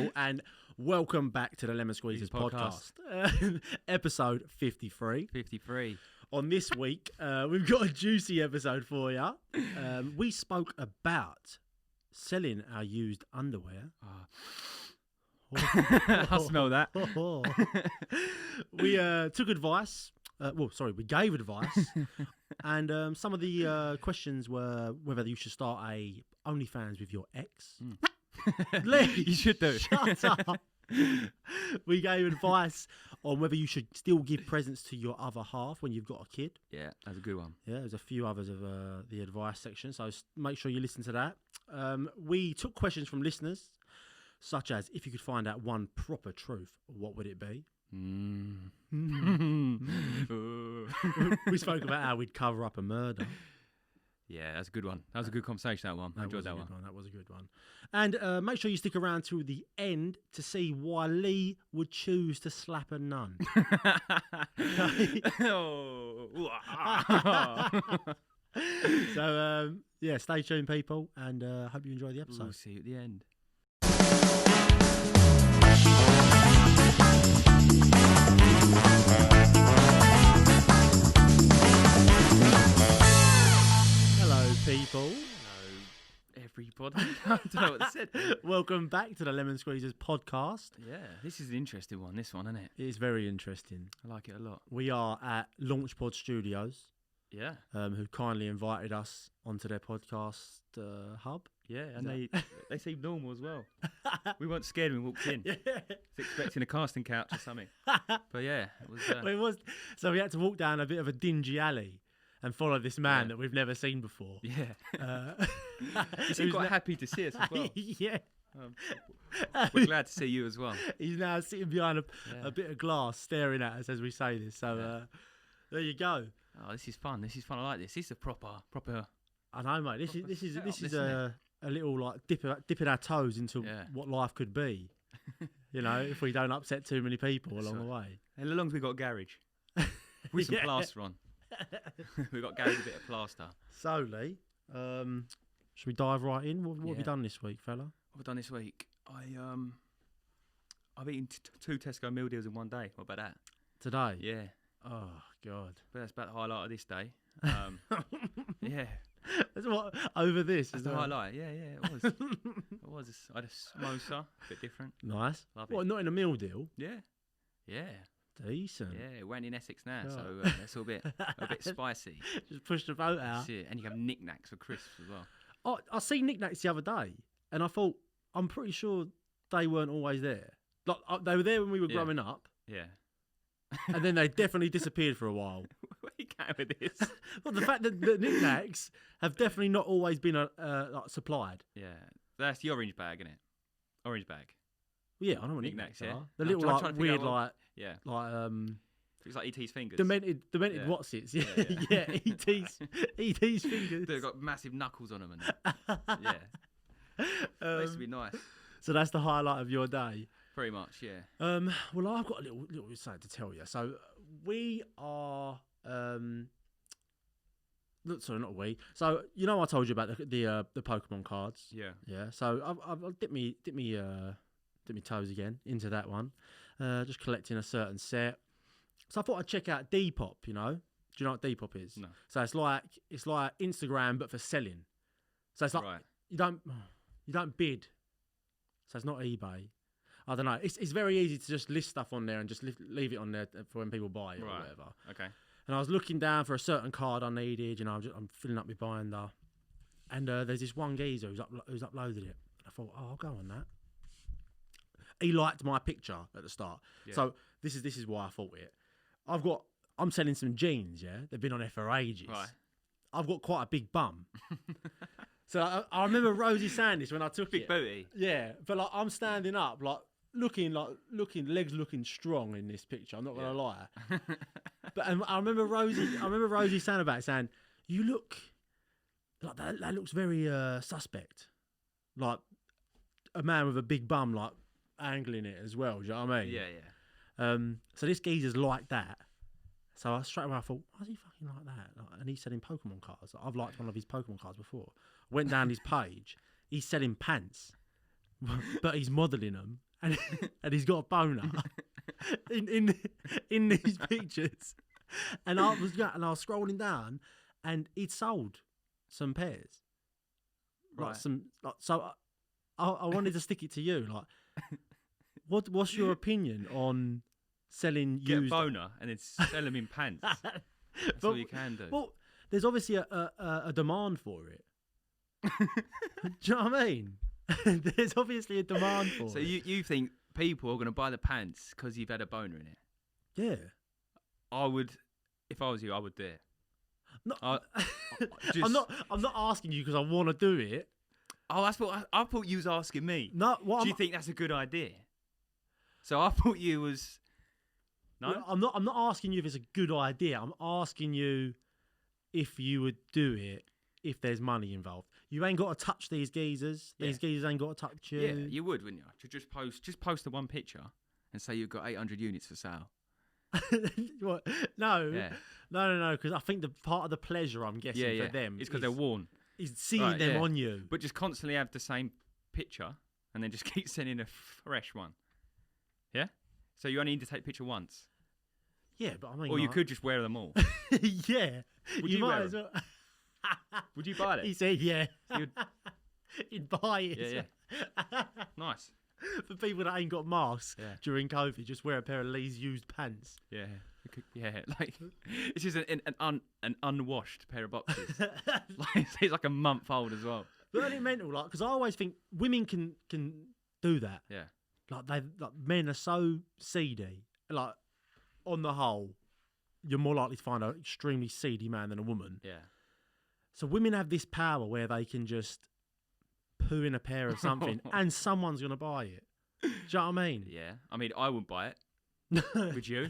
people, and welcome back to the Lemon Squeezers podcast. Episode 53. 53. On this week, we've got a juicy episode for you. We spoke about selling our used underwear. I smell that. We took advice. We gave advice. And some of the questions were whether you should start a OnlyFans with your ex. Lee, You should do. Shut up. We gave advice on whether you should still give presents to your other half when you've got a kid. Yeah, that's a good one. Yeah, there's a few others of the advice section, so make sure you listen to that. We took questions from listeners, such as, if you could find out one proper truth, what would it be? We spoke about how we'd cover up a murder. Yeah, that's a good one. That was a good conversation, that one. I enjoyed that one. That was a good one. And make sure you stick around to the end to see why Lee would choose to slap a nun. So, stay tuned, people, and hope you enjoy the episode. We'll see you at the end. People. Hello, everybody. I don't know what I said. Welcome back to the Lemon Squeezers podcast. Yeah, this is an interesting one, this one, isn't it? It is very interesting. I like it a lot. We are at Launchpad Studios. Yeah. Who kindly invited us onto their podcast hub. Yeah, and they seemed normal as well. We weren't scared when we walked in. Yeah. Expecting a casting couch or something. But yeah, it was... So we had to walk down a bit of a dingy alley and follow this man that we've never seen before. Yeah. He seemed quite happy to see us as well. Yeah. We're glad to see you as well. He's now sitting behind a bit of glass staring at us as we say this. So there you go. Oh, this is fun. I like this. This is a proper. I know, mate. This is a little like dipping our toes into what life could be. You know, if we don't upset too many people along the way. And as long as we got a garage with some plaster on. We've got garage with a bit of plaster. So, Lee, should we dive right in? What have you done this week, fella? What have I done this week? I've eaten 2 Tesco meal deals in one day. What about that? Today? Yeah. Oh, God. But that's about the highlight of this day. Yeah. That's what, over this? That's the highlight. Yeah, it was. It was. I had a samosa, a bit different. Nice. Love what, it. Not in a meal deal? Yeah. Decent. Yeah, we're in Essex now, God. so it's a bit spicy. Just push the boat out. That's it. And you have knickknacks for crisps as well. I seen knickknacks the other day, and I thought, I'm pretty sure they weren't always there. Like they were there when we were growing up. Yeah. And then they definitely disappeared for a while. Where are you going with this? Well, the fact that the knickknacks have definitely not always been supplied. Yeah, that's the orange bag, isn't it? Orange bag. Yeah, I know what knicknacks are. The I'm little trying like to weird figure out it's like E.T.'s fingers. Demented whatsits. Yeah, E.T.'s fingers. They've got massive knuckles on them and that. Yeah. They used to be nice. So that's the highlight of your day. Pretty much, yeah. Well, I've got a little something to tell you. So we are sorry, not we. So I told you about the Pokemon cards. Yeah. Yeah. So I've dipped me toes again into that one. Just collecting a certain set. So I thought I'd check out Depop. Do you know what Depop is? No. So it's like Instagram but for selling. So it's like you don't bid. So it's not eBay. I don't know. It's very easy to just list stuff on there and just leave it on there for when people buy it or whatever. Okay. And I was looking down for a certain card I needed. I'm filling up my binder, and there's this one geezer who's uploaded it. I thought, I'll go on that. He liked my picture at the start, so this is why I thought it. I'm selling some jeans. Yeah, they've been on there for ages. Right. I've got quite a big bum. So I remember Rosie saying this when I took big booty. Yeah, but like I'm standing up, looking legs looking strong in this picture. I'm not gonna lie. But I remember Rosie saying about it, saying, "You look like that looks very suspect, like a man with a big bum, like angling it as well." Do you know what I mean? Yeah. So this geezer's like that. So I straight away I thought, why is he fucking like that? And he's selling Pokemon cards. I've liked one of his Pokemon cards before. Went down his page. He's selling pants, but he's modelling them. and and he's got a boner in these pictures. And I was scrolling down, and he'd sold some pairs. Right. So I wanted to stick it to you. Like, what's your opinion on selling Get used? a boner and then sell them in pants. That's all you can do. Well, there's obviously a demand for it. Do you know what I mean? There's obviously a demand for it. So you think people are going to buy the pants because you've had a boner in it? Yeah. I would, if I was you, I would do it. No, Just, I'm not asking you because I want to do it. Oh, that's what I thought you was asking me. No, do you think that's a good idea? So I thought you was. No, well, I'm not asking you if it's a good idea. I'm asking you if you would do it if there's money involved. You ain't got to touch these geezers. Yeah. These geezers ain't got to touch you. Yeah, you would, wouldn't you? To just post the one picture and say you've got 800 units for sale. What? No, Yeah. no. Because I think the part of the pleasure I'm guessing for them is because they're worn. Is seeing them on you. But just constantly have the same picture and then just keep sending a fresh one. Yeah. So you only need to take a picture once. Yeah, but I mean, or you could just wear them all. Yeah. Would you might wear as well. Would you buy it? He said, yeah. So he'd buy it. Yeah. Nice. For people that ain't got masks during COVID, just wear a pair of Lee's used pants. Yeah. Like it's just an unwashed pair of boxers. Like, it's like a month old as well. But ain't it mental? Like, because I always think women can do that. Yeah. Like men are so seedy. Like, on the whole, you're more likely to find an extremely seedy man than a woman. Yeah. So women have this power where they can just poo in a pair of something and someone's going to buy it. Do you know what I mean? Yeah. I mean, I wouldn't buy it. Would you?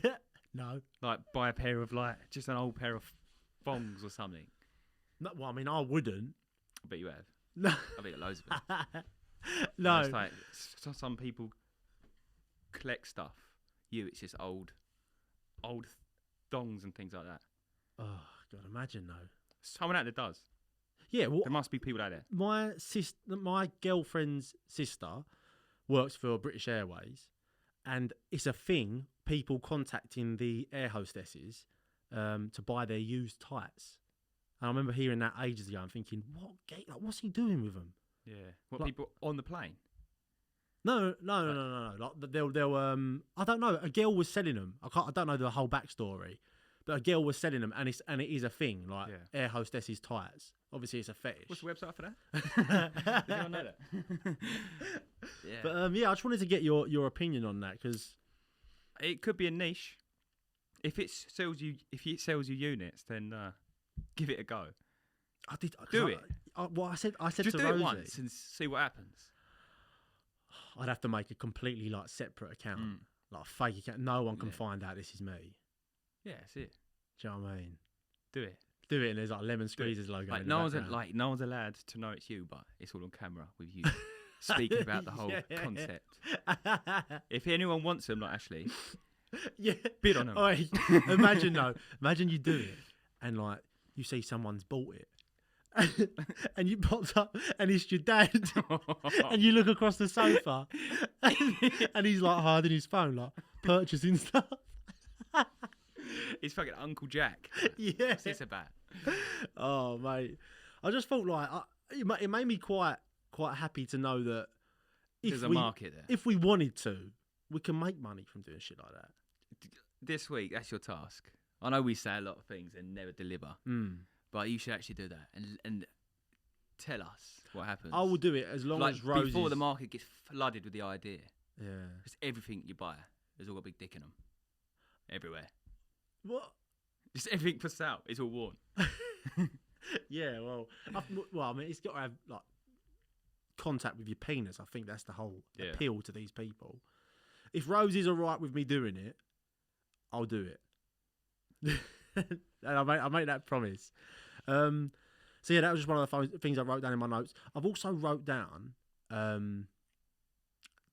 No. Like, buy a pair of, just an old pair of thongs or something. No, well, I mean, I wouldn't. I bet you have. No. I bet loads of it. No. It's like, some people collect stuff. It's just old thongs and things like that. Oh, God, imagine though. Someone out there does. Yeah, well, there must be people out there. My girlfriend's sister works for British Airways, and it's a thing. People contacting the air hostesses to buy their used tights. And I remember hearing that ages ago and thinking, what's he doing with them? Yeah. What, people on the plane? No. Like they'll I don't know. A girl was selling them. I don't know the whole backstory, but a girl was selling them, and it is a thing. Like air hostesses tights. Obviously, it's a fetish. What's the website for that? Did anyone know that? Yeah. But I just wanted to get your opinion on that because it could be a niche. If it sells you units, then give it a go. I did do it. I said just to do Rosie, it once and see what happens. I'd have to make a completely separate account, like a fake account. No one can find out this is me. Yeah, that's it. Do you know what I mean? Do it. Do it, and there's Lemon Squeeze's logo. Like no one's allowed to know it's you, but it's all on camera with you speaking about the whole concept. If anyone wants them, like Ashley, bid on them. Oi, imagine you do it, and you see someone's bought it. And you popped up and it's your dad and you look across the sofa and he's hiding his phone, purchasing stuff. He's fucking Uncle Jack. Yeah. What's this about? Oh, mate. I just felt it made me quite happy to know that there's a market there. If we wanted to, we can make money from doing shit like that. This week, that's your task. I know we say a lot of things and never deliver. But you should actually do that and tell us what happens. I will do it as long as Rosie's... before the market gets flooded with the idea. Yeah. Because everything you buy has all got a big dick in them. Everywhere. What? Just everything for sale. It's all worn. Yeah, well, I mean, it's got to have contact with your penis. I think that's the whole appeal to these people. If Rosie's all right with me doing it, I'll do it. And I make that promise. So that was just one of the things I wrote down in my notes. I've also wrote down,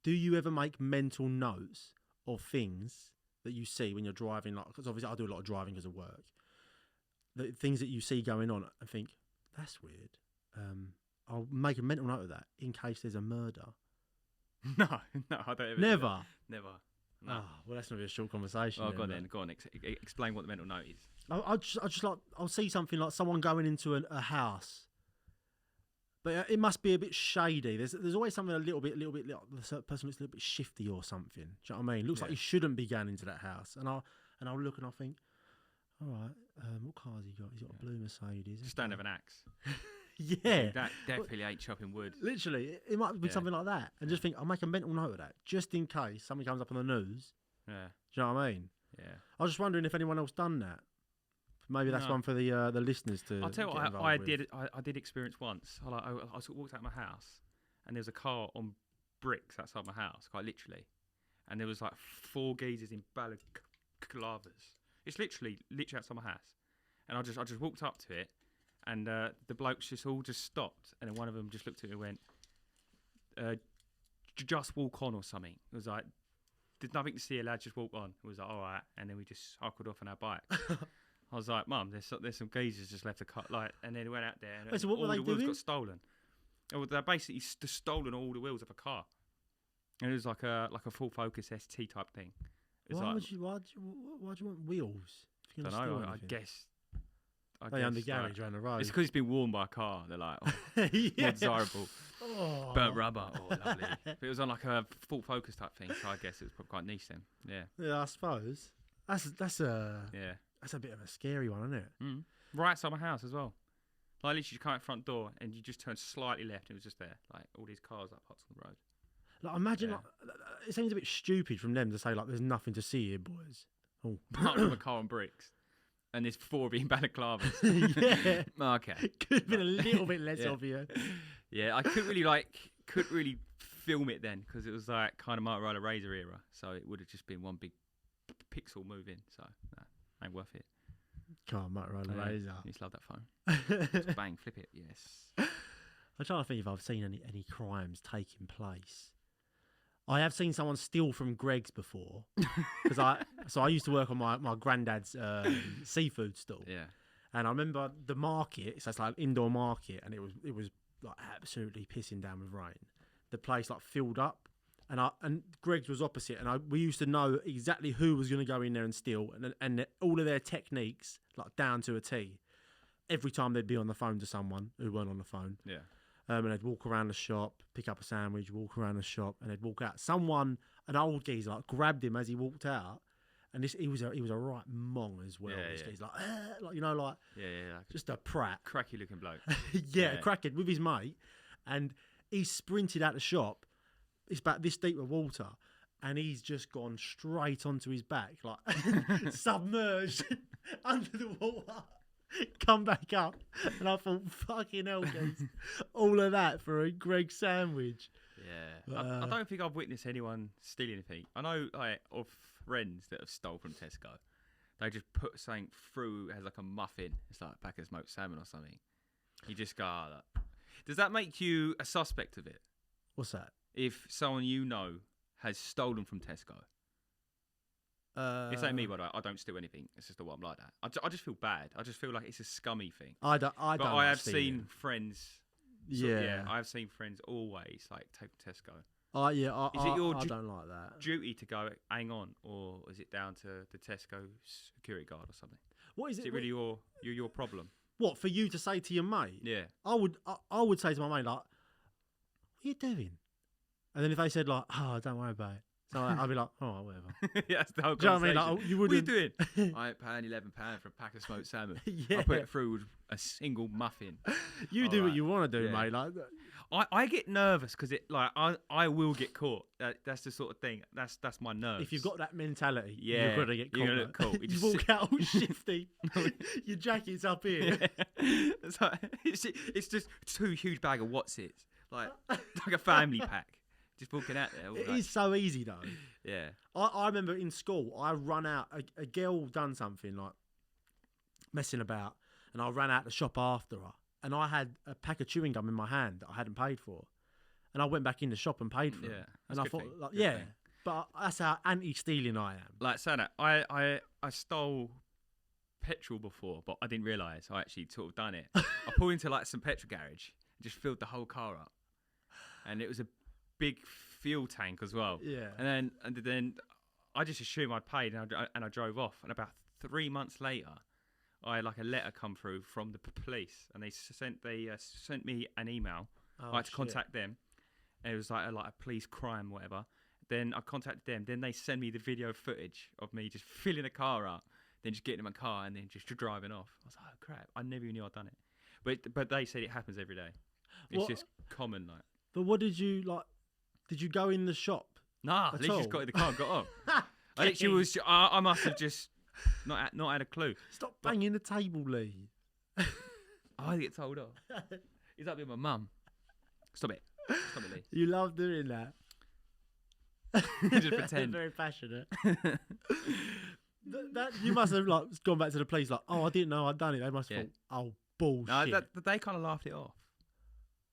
do you ever make mental notes of things that you see when you're driving? Because obviously I do a lot of driving because of work. The things that you see going on and think, that's weird. I'll make a mental note of that in case there's a murder. No, I don't ever. Never. Never. No. No. Well, that's gonna be a short conversation. Oh, then, go on but- then. Go on. Explain what the mental note is. I just like I'll see something like someone going into a house, but it must be a bit shady. There's always something a little bit like the certain person looks a little bit shifty or something. Do you know what I mean? Looks like he shouldn't be going into that house, and I'll look and I'll think, all right, what car's he got? He's got a blue Mercedes. Just don't have an axe. Yeah, That definitely ain't chopping wood. literally, it might be something like that, and just think I'll make a mental note of that just in case something comes up on the news. Yeah. Do you know what I mean? Yeah. I was just wondering if anyone else done that. Maybe that's No. one for the listeners to. I'll tell you get what involved I with. did. I did experience once. I sort of walked out of my house, and there was a car on bricks outside my house, quite literally, and there was like 4 geezers in balaclavas. It's literally outside my house, and I just walked up to it, and the blokes all just stopped, and then one of them just looked at me and went, "Just walk on" or something. It was like, "There's nothing to see, lad. Just walk on." It was like, all right, and then we just cycled off on our bike. I was like, Mum, there's some geezers just left a cut, like, and then we went out there, and Wait, so what were all they the wheels doing? got stolen. Oh, they basically stolen all the wheels of a car, and it was like a full focus ST type thing. It was Why like, would you? Why do you want wheels? If you're I gonna don't know. steal I anything? guess. They own the guess, garage around the road. It's because it's been worn by a car. They're like, oh, yeah. more desirable. Oh. Burnt rubber. Oh, lovely. But it was on like a full focus type thing, so I guess it was probably quite niche then. Yeah. Yeah, I suppose that's a Yeah. bit of a scary one, isn't it? Mm. Right outside my house as well. Like literally, you come out front door and you just turn slightly left, and it was just there, like all these cars like parked on the road. Like, imagine, Yeah. like, it seems a bit stupid from them to say like, "There's nothing to see here, boys." Oh, Parked with a car on bricks, and there's 4 being balaclavas. yeah, Okay. could have been a little bit less Yeah. obvious. Yeah, I couldn't really film it then because it was like kind of Motorola Razr era, so it would have just been one big pixel move in. So ain't worth it. Can't Motorola Yeah, Razr. I used to love that phone. Just bang, flip it. Yes. I'm trying to think if I've seen any crimes taking place. I have seen someone steal from Greg's before, because I used to work on my granddad's seafood stall, Yeah. and I remember the market. So it's like an indoor market, and it was like absolutely pissing down with rain. The place like filled up, and Greg's was opposite, and we used to know exactly who was going to go in there and steal, and all of their techniques like down to a T. Every time they'd be on the phone to someone who weren't on the phone. Yeah. And they'd walk around the shop, pick up a sandwich, walk around the shop, and they'd walk out. An old geezer, like grabbed him as he walked out, and he was a right mong as well. Yeah, this yeah. geezer, like you know, like Yeah. Like just a prat. cracky looking bloke. Yeah, crackhead with his mate, and he sprinted out the shop. It's about this deep of water, and he's just gone straight onto his back, like submerged under the water. Come back up, and I thought, fucking hell, guys, all of that for a Greg sandwich. Yeah. I don't think I've witnessed anyone steal anything. I know like of friends that have stole from Tesco. They just put something through as like a muffin. It's like a pack of smoked salmon or something. You just go, does that make you a suspect of it? What's that? If someone you know has stolen from Tesco? It's like me, but I don't steal anything. It's just the way I'm like that. I just feel bad. I just feel like it's a scummy thing. I don't. But like I have stealing. seen friends. Yeah. I have seen friends always like take Tesco. I it don't like that. Duty to go hang on, or is it down to the Tesco security guard or something? What is Is it? it really your problem? What for you to say to your mate? Yeah. I would say to my mate like, "What are you doing?" And then if they said like, "Oh, don't worry about it," so I'd be like, "Oh, whatever." Yeah, that's the whole Do you know what I mean? conversation. Like, you What are you wouldn't. doing? I ain't paying £11 for a pack of smoked salmon. Yeah. I put it through with a single muffin. You do what Alright. you want to do, Yeah. mate. Like, I get nervous because it like I will get caught. That's the sort of thing. That's my nerves. if you've got that mentality, Yeah, you're gonna get caught. you're gonna look cool. You You just walk out all shifty. Your jacket's up here. it's, like, it's just 2 huge bag of Whatsits, like a family pack. Just walking out there. All It like, is so easy though. Yeah. I remember in school, I run out. A girl done something like messing about, and I ran out the shop after her. And I had a pack of chewing gum in my hand that I hadn't paid for, and I went back in the shop and paid for it. Yeah, And that's I a good thought, thing, like, good yeah, thing. but that's how anti-stealing I am. Like saying that, I stole petrol before, but I didn't realise I actually sort of done it. I pulled into like some petrol garage, and just filled the whole car up, and it was a big fuel tank as well. Yeah. And then I just assumed I'd paid, and I drove off. And about 3 months later, I had like a letter come through from the police, and they sent me an email. I had to contact them. And it was like a police crime, whatever. Then I contacted them. Then they send me the video footage of me just filling the car up, then just getting in my car and then just driving off. I was like, oh crap! I never even knew I'd done it. But they said it happens every day. It's just common, like. But what did you like? Did you go in the shop? Nah, at least just got in the car and got on. I literally was. I must have just not had a clue. Stop banging the table, Lee. I get told off. Is that with my mum? Stop it, Lee. You love doing that. Just pretend. Very passionate. that you must have like gone back to the police like, oh, I didn't know I'd done it. They must have thought, oh, bullshit. No, they kind of laughed it off.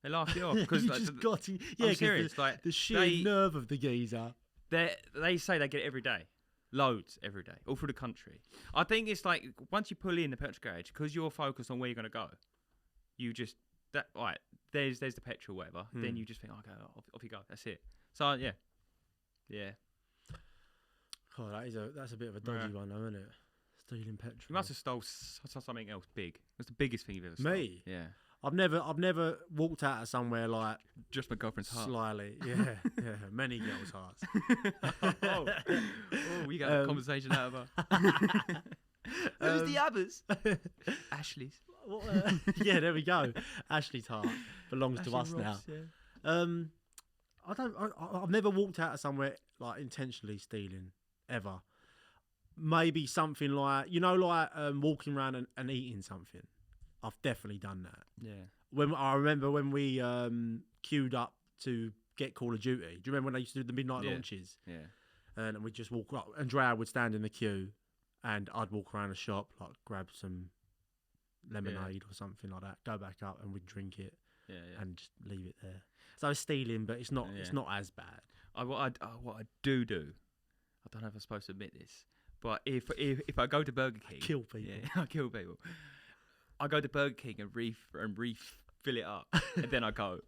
They laughed it off because you just got to. Yeah, I'm serious. Like the sheer nerve of the geezer. They say they get it every day, loads every day, all through the country. I think it's like once you pull in the petrol garage, because you're focused on where you're going to go, you just right. There's the petrol, whatever. Then you just think, okay, off you go. That's it. So yeah. Oh, that's a bit of a dodgy one, though, isn't it? Stealing petrol. You must have stole something else big. What's the biggest thing you've ever stolen? Me? Yeah. I've never walked out of somewhere like just my girlfriend's heart. Slyly. Yeah, many girls' hearts. We got a conversation out of her. Who's the others? Ashley's. Yeah, there we go. Ashley's heart belongs to us Ross, now. Yeah. I've never walked out of somewhere like intentionally stealing ever. Maybe something like walking around and eating something. I've definitely done that. Yeah. I remember when we queued up to get Call of Duty. Do you remember when they used to do the midnight launches? Yeah. And we'd just walk up, and Drea would stand in the queue, and I'd walk around the shop, like grab some lemonade or something like that, go back up, and we'd drink it, and just leave it there. So it's stealing, but it's not. Yeah. It's not as bad. What I do, I don't know if I'm supposed to admit this, but if I go to Burger King, I kill people. Yeah, I kill people. I go to Burger King and refill it up, and then I go.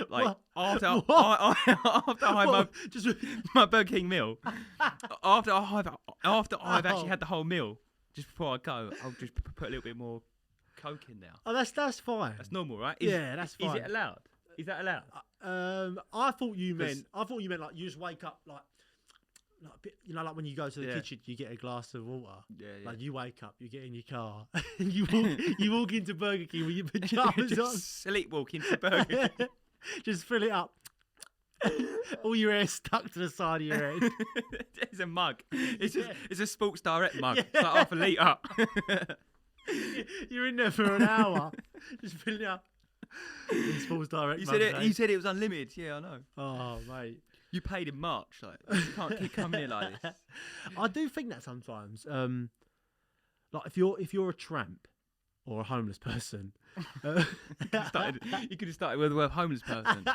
Like after I have my Burger King meal, after I've actually had the whole meal, just before I go, I'll just put a little bit more Coke in there. Oh, that's fine. That's normal, right? That's fine. Is it allowed? Is that allowed? I thought you meant like you just wake up like a bit, like when you go to the kitchen, you get a glass of water. Yeah. Like you wake up, you get in your car, and you walk into Burger King with your pajamas on. Sleepwalk into Burger King. Just fill it up. All your hair stuck to the side of your head. It's a mug. It's a Sports Direct mug. Yeah. It's like half a litre. You're in there for an hour. Just filling it up. Sports Direct. You said it was unlimited. Yeah, I know. Oh, mate. You paid in March. Like you can't keep coming here like this. I do think that sometimes. Like if you're a tramp or a homeless person. You could have started with the word homeless person.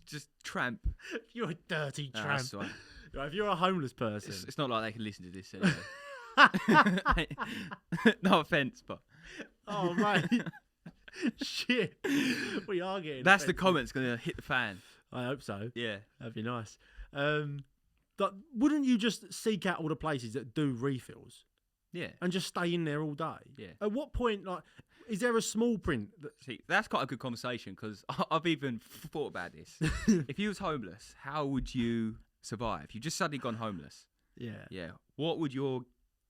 Just tramp. You're a dirty tramp. That's right. Right, if you're a homeless person. It's not like they can listen to this anyway. No offence, but. Oh, mate. Shit. We are getting. That's offensive. The comment's going to hit the fan. I hope so. Yeah. That'd be nice. But wouldn't you just seek out all the places that do refills? Yeah. And just stay in there all day? Yeah. At what point, like, is there a small print? See, that's quite a good conversation because I've even thought about this. If you was homeless, how would you survive? You just suddenly gone homeless. Yeah. Yeah. What would your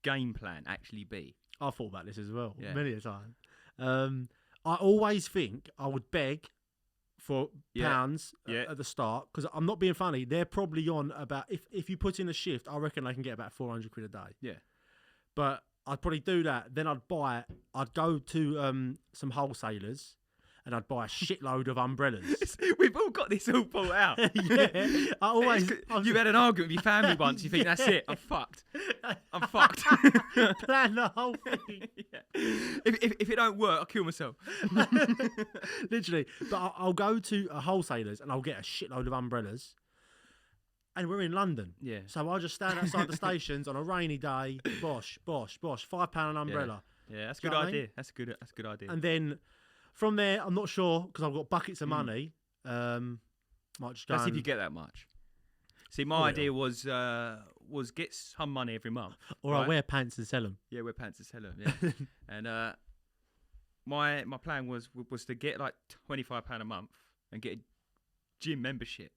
game plan actually be? I thought about this as well, many a time. I always think I would beg for pounds at the start because I'm not being funny. They're probably on about if you put in a shift, I reckon they can get about 400 quid a day. Yeah. But I'd probably do that. Then I'd go to some wholesalers and I'd buy a shitload of umbrellas. We've all got this all thought out. Yeah. You had an argument with your family once. You think, that's it. I'm fucked. Plan the whole thing. Yeah. If it don't work, I'll kill myself. Literally. But I'll go to a wholesalers and I'll get a shitload of umbrellas. And we're in London. Yeah. So I'll just stand outside the stations on a rainy day. Bosh. £5 an umbrella. Yeah, that's a good idea. That's a good idea. And then from there, I'm not sure because I've got buckets of money. Might just go. That's if you get that much. See, my idea was get some money every month. Or right? I wear pants and sell them. Yeah, wear pants and sell them. Yeah, and my plan was to get like £25 a month and get a gym membership.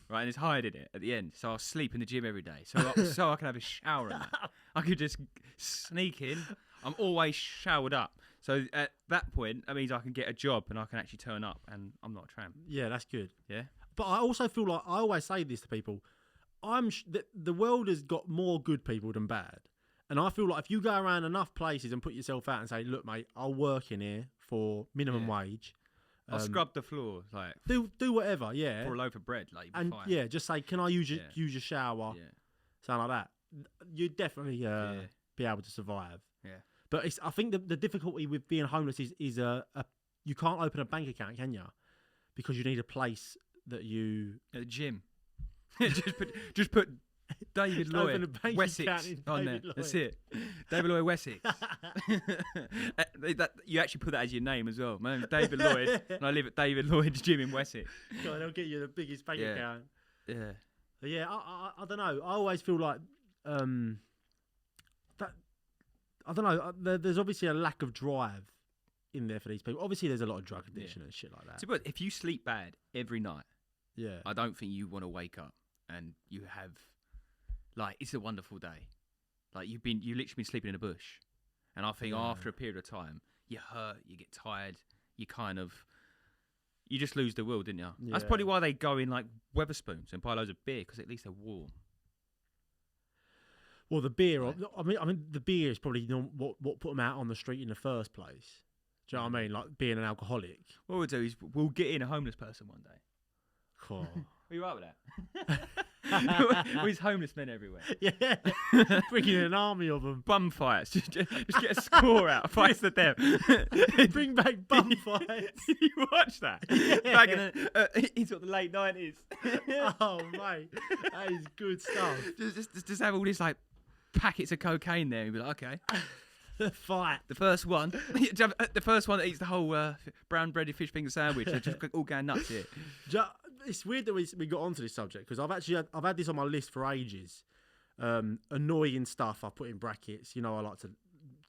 Right, and it's hired in it at the end, so I'll sleep in the gym every day, so I can have a shower in that. I could just sneak in. I'm always showered up, so at that point, that means I can get a job and I can actually turn up, and I'm not a tramp. Yeah, that's good. Yeah, but I also feel like I always say this to people. The world has got more good people than bad, and I feel like if you go around enough places and put yourself out and say, "Look, mate, I'll work in here for minimum wage." I'll scrub the floor, like do whatever, yeah. For a loaf of bread, like you'll be and fine. yeah, just say, "Can I use your shower?" Yeah. Something like that. You'd definitely be able to survive. Yeah. But I think the difficulty with being homeless is you can't open a bank account, can you? Because you need a place that you At a gym. just put David Open a Lloyd bank Wessex account in on there. David Lloyd. That's it. David Lloyd Wessex. You actually put that as your name as well. My name's David Lloyd, and I live at David Lloyd's gym in Wessex. God, they'll get you the biggest bank account. Yeah. But yeah, I don't know. I always feel like that. I don't know. There's obviously a lack of drive in there for these people. Obviously, there's a lot of drug addiction and shit like that. So, but if you sleep bad every night, yeah, I don't think you want to wake up and you have, like, it's a wonderful day. Like you literally been sleeping in a bush, and I think after a period of time, you hurt, you get tired, you just lose the will, didn't you? Yeah. That's probably why they go in like Weatherspoons and buy loads of beer, because at least they're warm. Well, the beer. I mean, the beer is probably what put them out on the street in the first place. Do you know what I mean? Like being an alcoholic. What we'll do is we'll get in a homeless person one day. Cool. Are you right with that? There's homeless men everywhere. Yeah, bringing an army of them. Bum fights. Just get a score out. Fights the death. Bring back bum fights. Did you watch that? Yeah. Back in the late 90s. Oh mate, that is good stuff. Just have all this like packets of cocaine there and be like, okay. The fight. The first one that eats the whole brown breaded fish finger sandwich. They're just all going nuts here. It's weird that we got onto this subject because I've had this on my list for ages. Annoying stuff I put in brackets. You know, I like to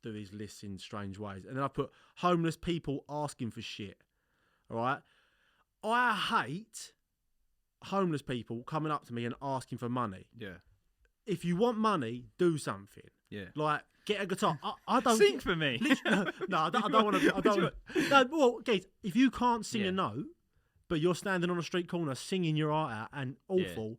do these lists in strange ways, and then I put homeless people asking for shit. All right, I hate homeless people coming up to me and asking for money. Yeah. If you want money, do something. Yeah. Like get a guitar. I don't sing for me. No, I don't want to. I don't. No, well, guys, if you can't sing a note, but you're standing on a street corner singing your art out and awful,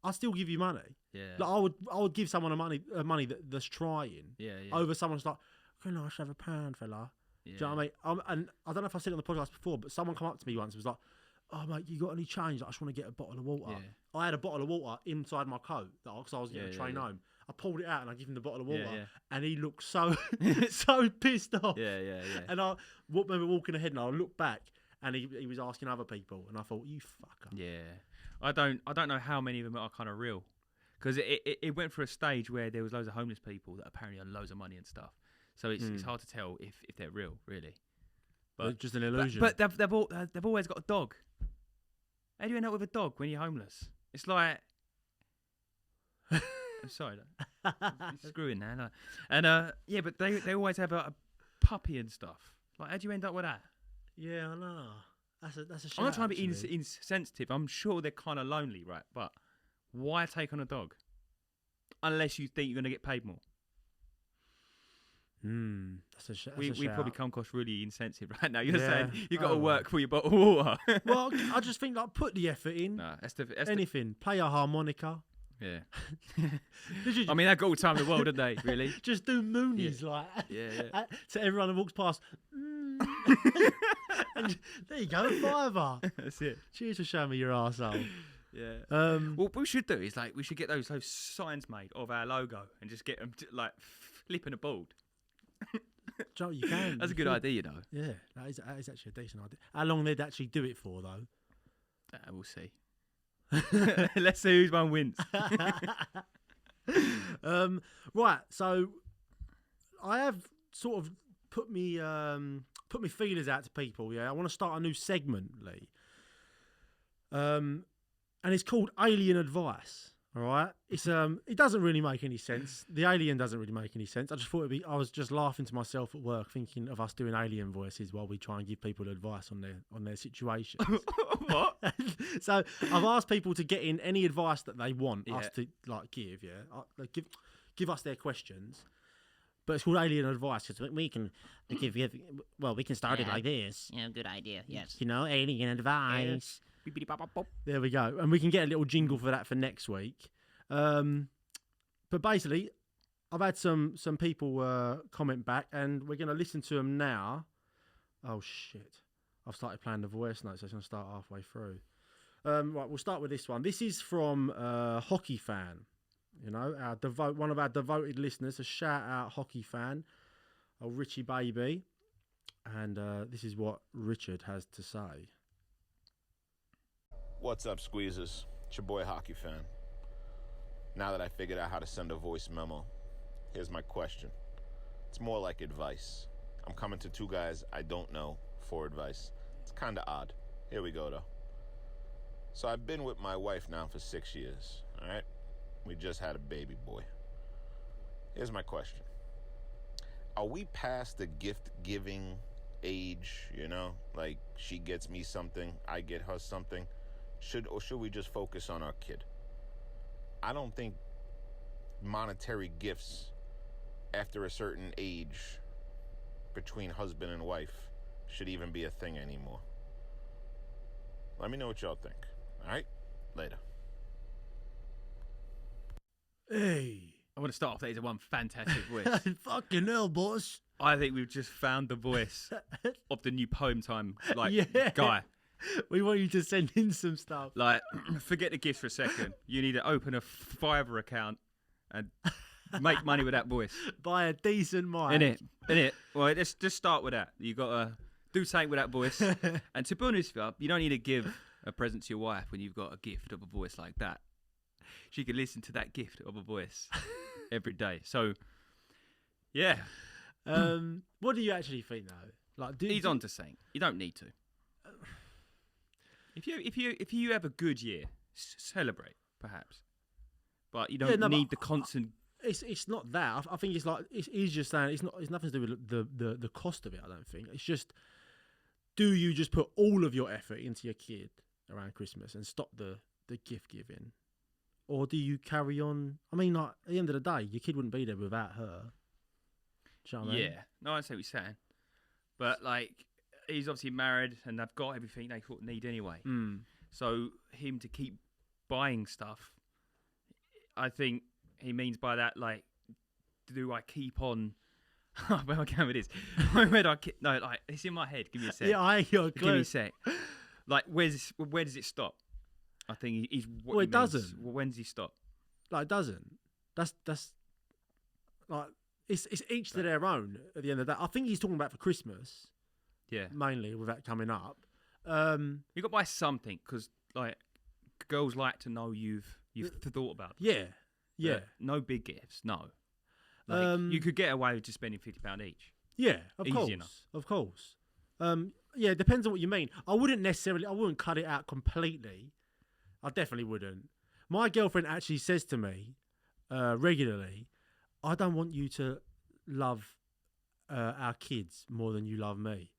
I'll still give you money. Yeah. Like I would give someone money that's trying. Yeah. Over someone's like, can I have £1, fella? Yeah. Do you know what I mean? And I don't know if I said it on the podcast before, but someone come up to me once and was like, oh mate, you got any change? Like, I just want to get a bottle of water. Yeah. I had a bottle of water inside my coat because I was getting a train home. I pulled it out and I gave him the bottle of water, and he looked so so pissed off. Yeah. And I remember walking ahead and I looked back and he was asking other people, and I thought, you fucker. Yeah. I don't know how many of them are kind of real, because it went for a stage where there was loads of homeless people that apparently had loads of money and stuff. So it's hard to tell if they're real, really. But it's just an illusion. But they've always got a dog. How do you end up with a dog when you're homeless? It's like, I'm sorry, I'm screwing now. No. And but they always have a puppy and stuff. Like, how do you end up with that? Yeah, I know. That's a shame. I'm not trying to be insensitive. I'm sure they're kind of lonely, right? But why take on a dog? Unless you think you're going to get paid more. That's a shame. We probably come across really insensitive right now. You're saying you got to Oh, work for your bottle of water. Well, I just think like put the effort in. No, Anything. Play a harmonica. Yeah. You, I mean, they've got all the time in the world, don't they? Really? Just do moonies like to everyone who walks past. And there you go, £5. That's it. Cheers for showing me your arsehole. Yeah. What we should do is we should get those signs made of our logo and just get them flipping a board. Joe, you can. That's a good idea, you know. Yeah, that is actually a decent idea. How long they'd actually do it for, though? We'll see. Let's see whose one wins. Right, so I have sort of put me feelers out to people. Yeah, I want to start a new segment, Lee. and it's called Alien Advice. All right, it's it doesn't really make any sense. The alien doesn't really make any sense. I just thought it'd be. I was just laughing to myself at work, thinking of us doing alien voices while we try and give people advice on their situations. What? So I've asked people to get in any advice that they want us Yeah. to give. Yeah, give us their questions. But it's called Alien Advice because we can give you. Well, we can start it like this. Yeah, good idea. Yes. You know, Alien Advice. Beep-beep-bop-bop-bop. There we go. And we can get a little jingle for that for next week. But basically, I've had some people comment back, and we're going to listen to them now. Oh, shit. I've started playing the voice notes, so it's going to start halfway through. Right, we'll start with this one. This is from Hockey Fan. You know, one of our devoted listeners, a shout-out Hockey Fan, old Richie Baby. And this is what Richard has to say. What's up, Squeezers? It's your boy, Hockey Fan. Now that I figured out how to send a voice memo, here's my question. It's more like advice. I'm coming to two guys I don't know for advice. It's kind of odd. Here we go, though. So I've been with my wife now for 6 years, all right? We just had a baby boy. Here's my question. Are we past the gift-giving age, you know? Like, she gets me something, I get her something. Should we just focus on our kid? I don't think monetary gifts after a certain age between husband and wife should even be a thing anymore. Let me know what y'all think. All right? Later. Hey. I want to start off. That is one fantastic voice. Fucking hell, boss. I think we've just found the voice of the new Poem Time Yeah. guy. We want you to send in some stuff. Like, forget the gifts for a second. You need to open a Fiverr account and make money with that voice. Buy a decent mic. In it. Well, let's just start with that. You got to do something with that voice. And to be honest with you don't need to give a present to your wife when you've got a gift of a voice like that. She can listen to that gift of a voice every day. So, yeah. What do you actually think, though? Like, He's on to saying you don't need to. If you have a good year, celebrate perhaps, but you don't need the constant. It's not that. I think it's like he's just saying it's not. It's nothing to do with the cost of it. I don't think it's just. Do you just put all of your effort into your kid around Christmas and stop the gift giving, or do you carry on? I mean, like at the end of the day, your kid wouldn't be there without her. Do you know what I mean? Yeah, no, I see what you're saying, but like. He's obviously married and they've got everything they sort of need anyway. So him to keep buying stuff, I think he means by that, like, do I keep on... Where am I going with this? Where do I keep... No, like, it's in my head. Give me a sec. Yeah, I hear Give me a sec. Like, where does it stop? I think he's... Well, it doesn't. Well, when does he stop? Like, it doesn't. That's like... It's each to their own at the end of that. I think he's talking about for Christmas... Yeah, mainly with that coming up. You got to buy something because like girls like to know you've thought about them. Yeah. But no big gifts, no. Like, you could get away with just spending £50 each. Yeah, of Easy course, enough. of course. Yeah, it depends on what you mean. I wouldn't cut it out completely. I definitely wouldn't. My girlfriend actually says to me regularly, "I don't want you to love our kids more than you love me."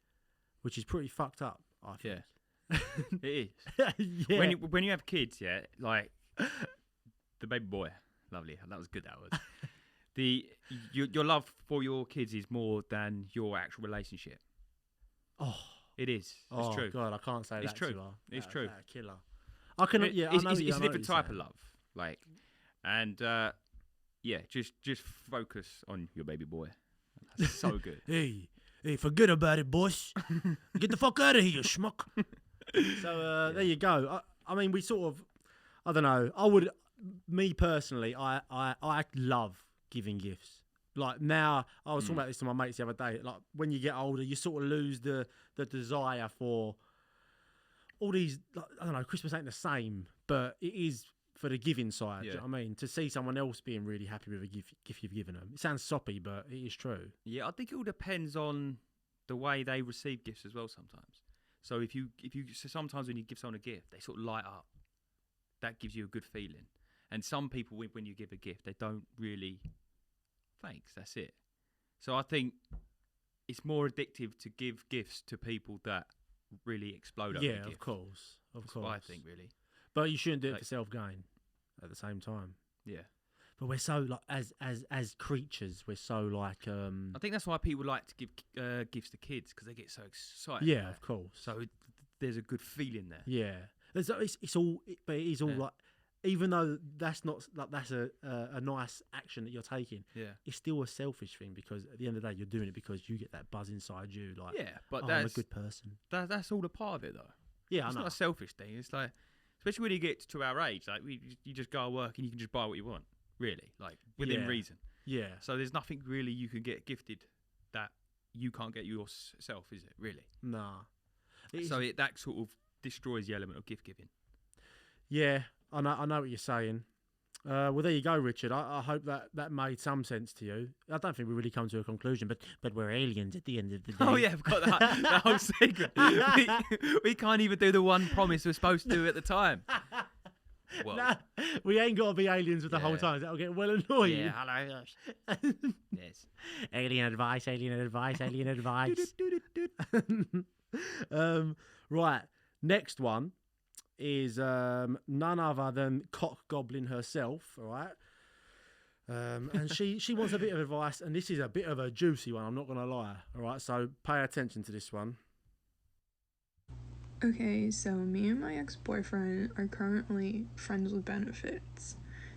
Which is pretty fucked up, I think. Yeah, it is. Yeah. When you have kids, yeah, like the baby boy, lovely. That was good. That was your love for your kids is more than your actual relationship. Oh, it is. It's true. God, I can't say it's that. True. To her. It's true. Killer. I can. Yeah, I know. It's a different type of love. Like, and yeah, just focus on your baby boy. That's so good. Hey, forget about it, boss. Get the fuck out of here, schmuck. So there you go. I mean, we sort of, I don't know. Me personally, I love giving gifts. Like now, I was talking about this to my mates the other day. Like when you get older, you sort of lose the desire for all these. Like, I don't know. Christmas ain't the same, but it is for the giving side. Do you know what I mean? To see someone else being really happy with a gift you've given them. It sounds soppy, but it is true. Yeah, I think it all depends on the way they receive gifts as well sometimes. So if you so sometimes when you give someone a gift, they sort of light up. that gives you a good feeling. And some people, when you give a gift, they don't really, thanks, that's it. So I think it's more addictive to give gifts to people that really explode over the gift. Of course. That's what I think, really. But you shouldn't do it for self-gain at the same time. Yeah. But we're so, like, as creatures, we're so, like... I think that's why people like to give gifts to kids, because they get so excited. Yeah, of course. So there's a good feeling there. Yeah. It's all... But it is all, like... Even though that's not... Like, that's a nice action that you're taking, it's still a selfish thing, because at the end of the day, you're doing it because you get that buzz inside you, like... Yeah, but I'm a good person. That's all a part of it, though. Yeah, it's I know. not a selfish thing. It's like... Especially when you get to our age, like, you just go to work and you can just buy what you want. Really, like within reason. Yeah. So there's nothing really you can get gifted that you can't get yourself, is it? Really? Nah. So that sort of destroys the element of gift giving. Yeah, I know what you're saying. Well, there you go, Richard. I hope that made some sense to you. I don't think we really come to a conclusion, but we're aliens at the end of the day. Oh yeah, I've got that whole secret. We can't even do the one promise we're supposed to do at the time. Well, nah, we ain't got to be aliens with the whole time. That'll get well annoying. Yeah, hello. Yes. Alien advice, alien advice, alien advice. Right, next one is none other than Cock Goblin herself, all right? And she wants a bit of advice, and this is a bit of a juicy one, I'm not going to lie, all right? So pay attention to this one. Okay, so me and my ex-boyfriend are currently friends with benefits,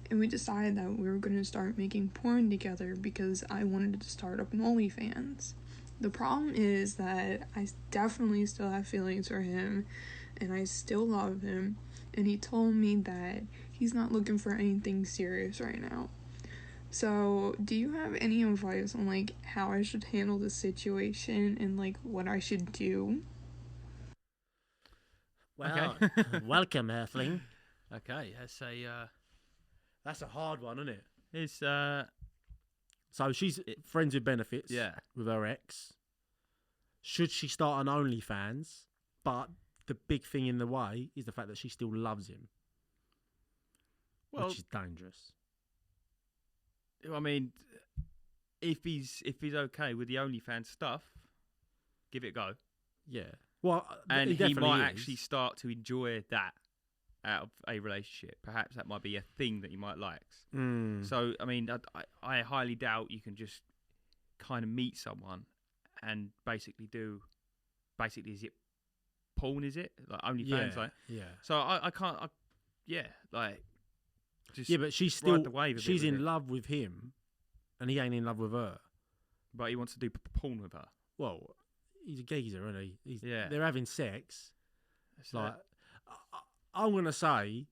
and we decided that we were going to start making porn together because I wanted to start up an OnlyFans. The problem is that I definitely still have feelings for him, and I still love him, and he told me that he's not looking for anything serious right now. So, do you have any advice on, like, how I should handle the situation and, like, what I should do? Well, welcome, Earthling. Okay, That's a hard one, isn't it? It's So she's friends with benefits with her ex. Should she start an OnlyFans? But the big thing in the way is the fact that she still loves him, which is dangerous. I mean, if he's okay with the OnlyFans stuff, give it a go. Yeah. Well, and he might actually start to enjoy that out of a relationship. Perhaps that might be a thing that he might like. So, I mean, I highly doubt you can just kind of meet someone and basically, is it porn, is it? Like OnlyFans, like? Yeah. So I can't, just but she's still, she's in love with him and he ain't in love with her. But he wants to do porn with her. Well, he's a geezer, isn't he? They're having sex. It's like, I'm going to say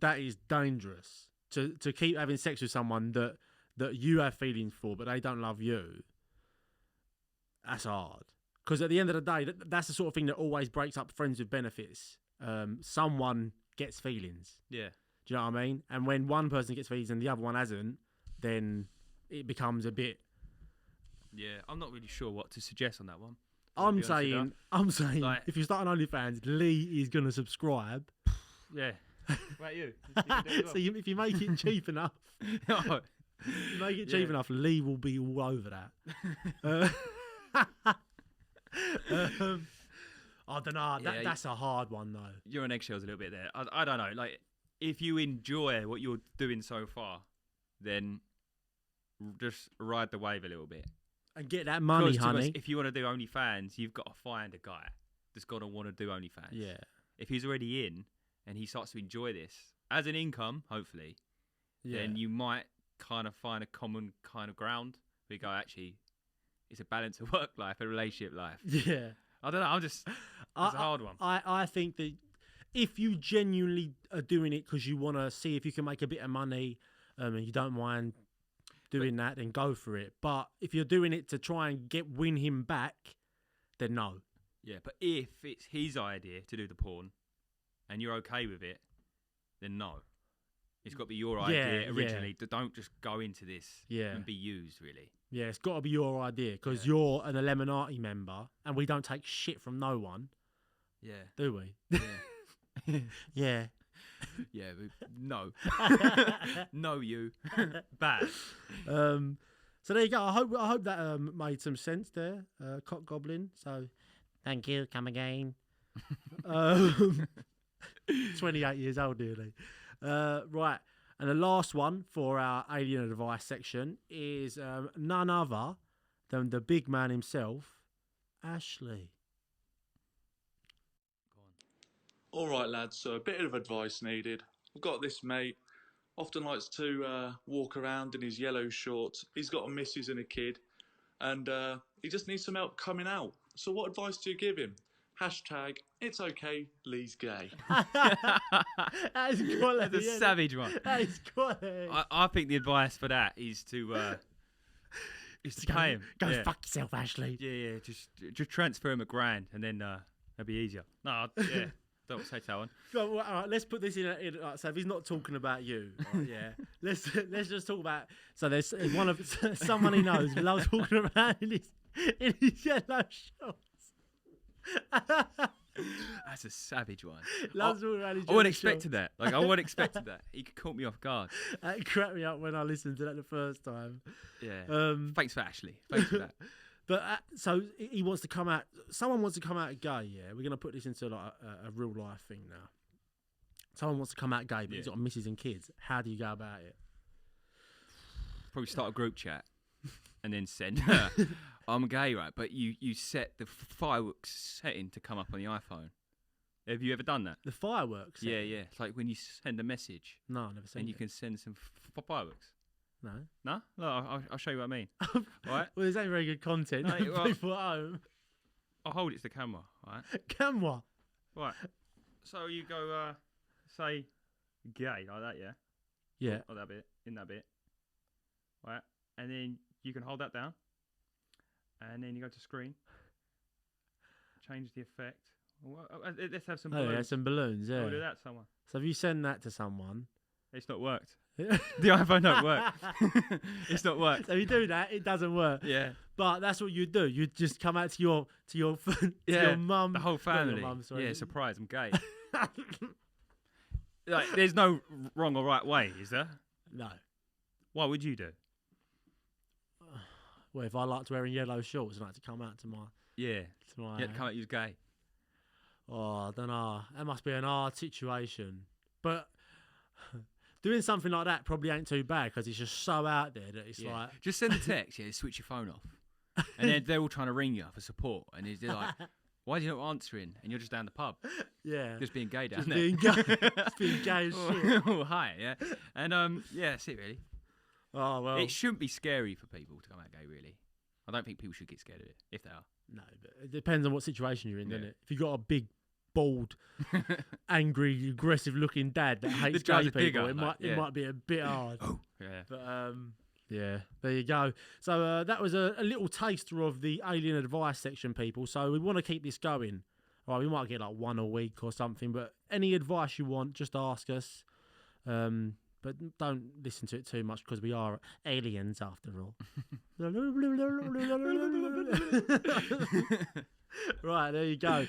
that is dangerous to keep having sex with someone that you have feelings for, but they don't love you. That's hard. Because at the end of the day, that's the sort of thing that always breaks up friends with benefits. Someone gets feelings. Yeah. Do you know what I mean? And when one person gets feelings and the other one hasn't, then it becomes a bit... Yeah, I'm not really sure what to suggest on that one. I'm saying, like, if you start an OnlyFans, Lee is going to subscribe. Yeah. What about you? So if you make it cheap enough, Lee will be all over that. I don't know. That's a hard one, though. You're on eggshells a little bit there. I don't know. Like, if you enjoy what you're doing so far, then just ride the wave a little bit. And get that money, honey. If you want to do OnlyFans, you've got to find a guy that's got to want to do OnlyFans. Yeah. If he's already in and he starts to enjoy this as an income, hopefully, then you might kind of find a common kind of ground. We go, actually, it's a balance of work life and relationship life. Yeah. I don't know. It's a hard one. I think that if you genuinely are doing it because you want to see if you can make a bit of money and you don't mind doing that, then go for it. But if you're doing it to try and win him back, then no. Yeah, but if it's his idea to do the porn and you're okay with it, then no. It's got to be your idea originally. Yeah. Don't just go into this and be used, really. Yeah, it's got to be your idea because you're an Illuminati member and we don't take shit from no one. Yeah. Do we? Yeah. Yeah. Yeah, no. No, you. Bad. So there you go. I hope that made some sense there, Cock Goblin. So thank you. Come again. 28 years old nearly. Right. And the last one for our alien advice section is none other than the big man himself, Ashley. All right, lads, so a bit of advice needed. I've got this mate, often likes to walk around in his yellow shorts. He's got a missus and a kid, and he just needs some help coming out. So what advice do you give him? Hashtag, it's okay, Lee's gay. That is quality. That's a savage one. That is quality. I think the advice for that is to pay him. Go fuck yourself, Ashley. Yeah. Just transfer him $1,000 and then it'll be easier. No, yeah. Don't say that one. Go on, all right, let's put this in. So if he's not talking about you, right, yeah, let's just talk about. So there's one of someone he knows loves walking around in his yellow shorts. That's a savage one. Loves walking around in his I wasn't yellow expecting that. Like I wasn't expecting that. He could caught me off guard. It cracked me up when I listened to that the first time. Yeah. Thanks for Ashley. Thanks for that. But so he wants to come out. Someone wants to come out gay. Yeah, we're gonna put this into like a real life thing now. Someone wants to come out gay, but he's got missus and kids. How do you go about it? Probably start a group chat and then send. I'm gay, right? But you set the fireworks setting to come up on the iPhone. Have you ever done that? The fireworks. Yeah. It's like when you send a message. No, I've never seen. And you can send some fireworks. No. No? I'll show you what I mean. Right? Well, there's ain't very good content. No, well, people at home. I'll hold it to the camera, right? Camera. Right. So you go, say, gay, like that, yeah? Yeah. Or that bit, in that bit. Right? And then you can hold that down. And then you go to screen. Change the effect. Let's have some balloons. Yeah, some balloons, yeah. We'll do that to someone. So if you send that to someone... It's not worked. The iPhone don't work. It's not worked. So you do that, it doesn't work. Yeah. But that's what you do. You just come out to your your mum. The whole family. Mum, yeah, surprise, I'm gay. Like, there's no wrong or right way, is there? No. What would you do? Well, if I liked wearing yellow shorts and I had to come out to my... Yeah. To my, yeah, come out, you're gay. Oh, I don't know. That must be an hard situation. But... Doing something like that probably ain't too bad because it's just so out there that it's like... Just send a text, switch your phone off. And then they're all trying to ring you for support. And they're like, why are you not answering? And you're just down the pub. Yeah. Just being gay down just there. Being gay. Just being gay as shit. Oh, hi, yeah. And, yeah, that's it, really. Oh, well... It shouldn't be scary for people to come out gay, really. I don't think people should get scared of it, if they are. No, but it depends on what situation you're in, doesn't it? If you've got a big... bald, angry, aggressive-looking dad that hates gay people, bigger, it might be a bit hard. Oh, yeah. But yeah, there you go. So that was a little taster of the alien advice section, people. So we want to keep this going. All right, we might get like one a week or something. But any advice you want, just ask us. But don't listen to it too much because we are aliens after all. Right, there you go.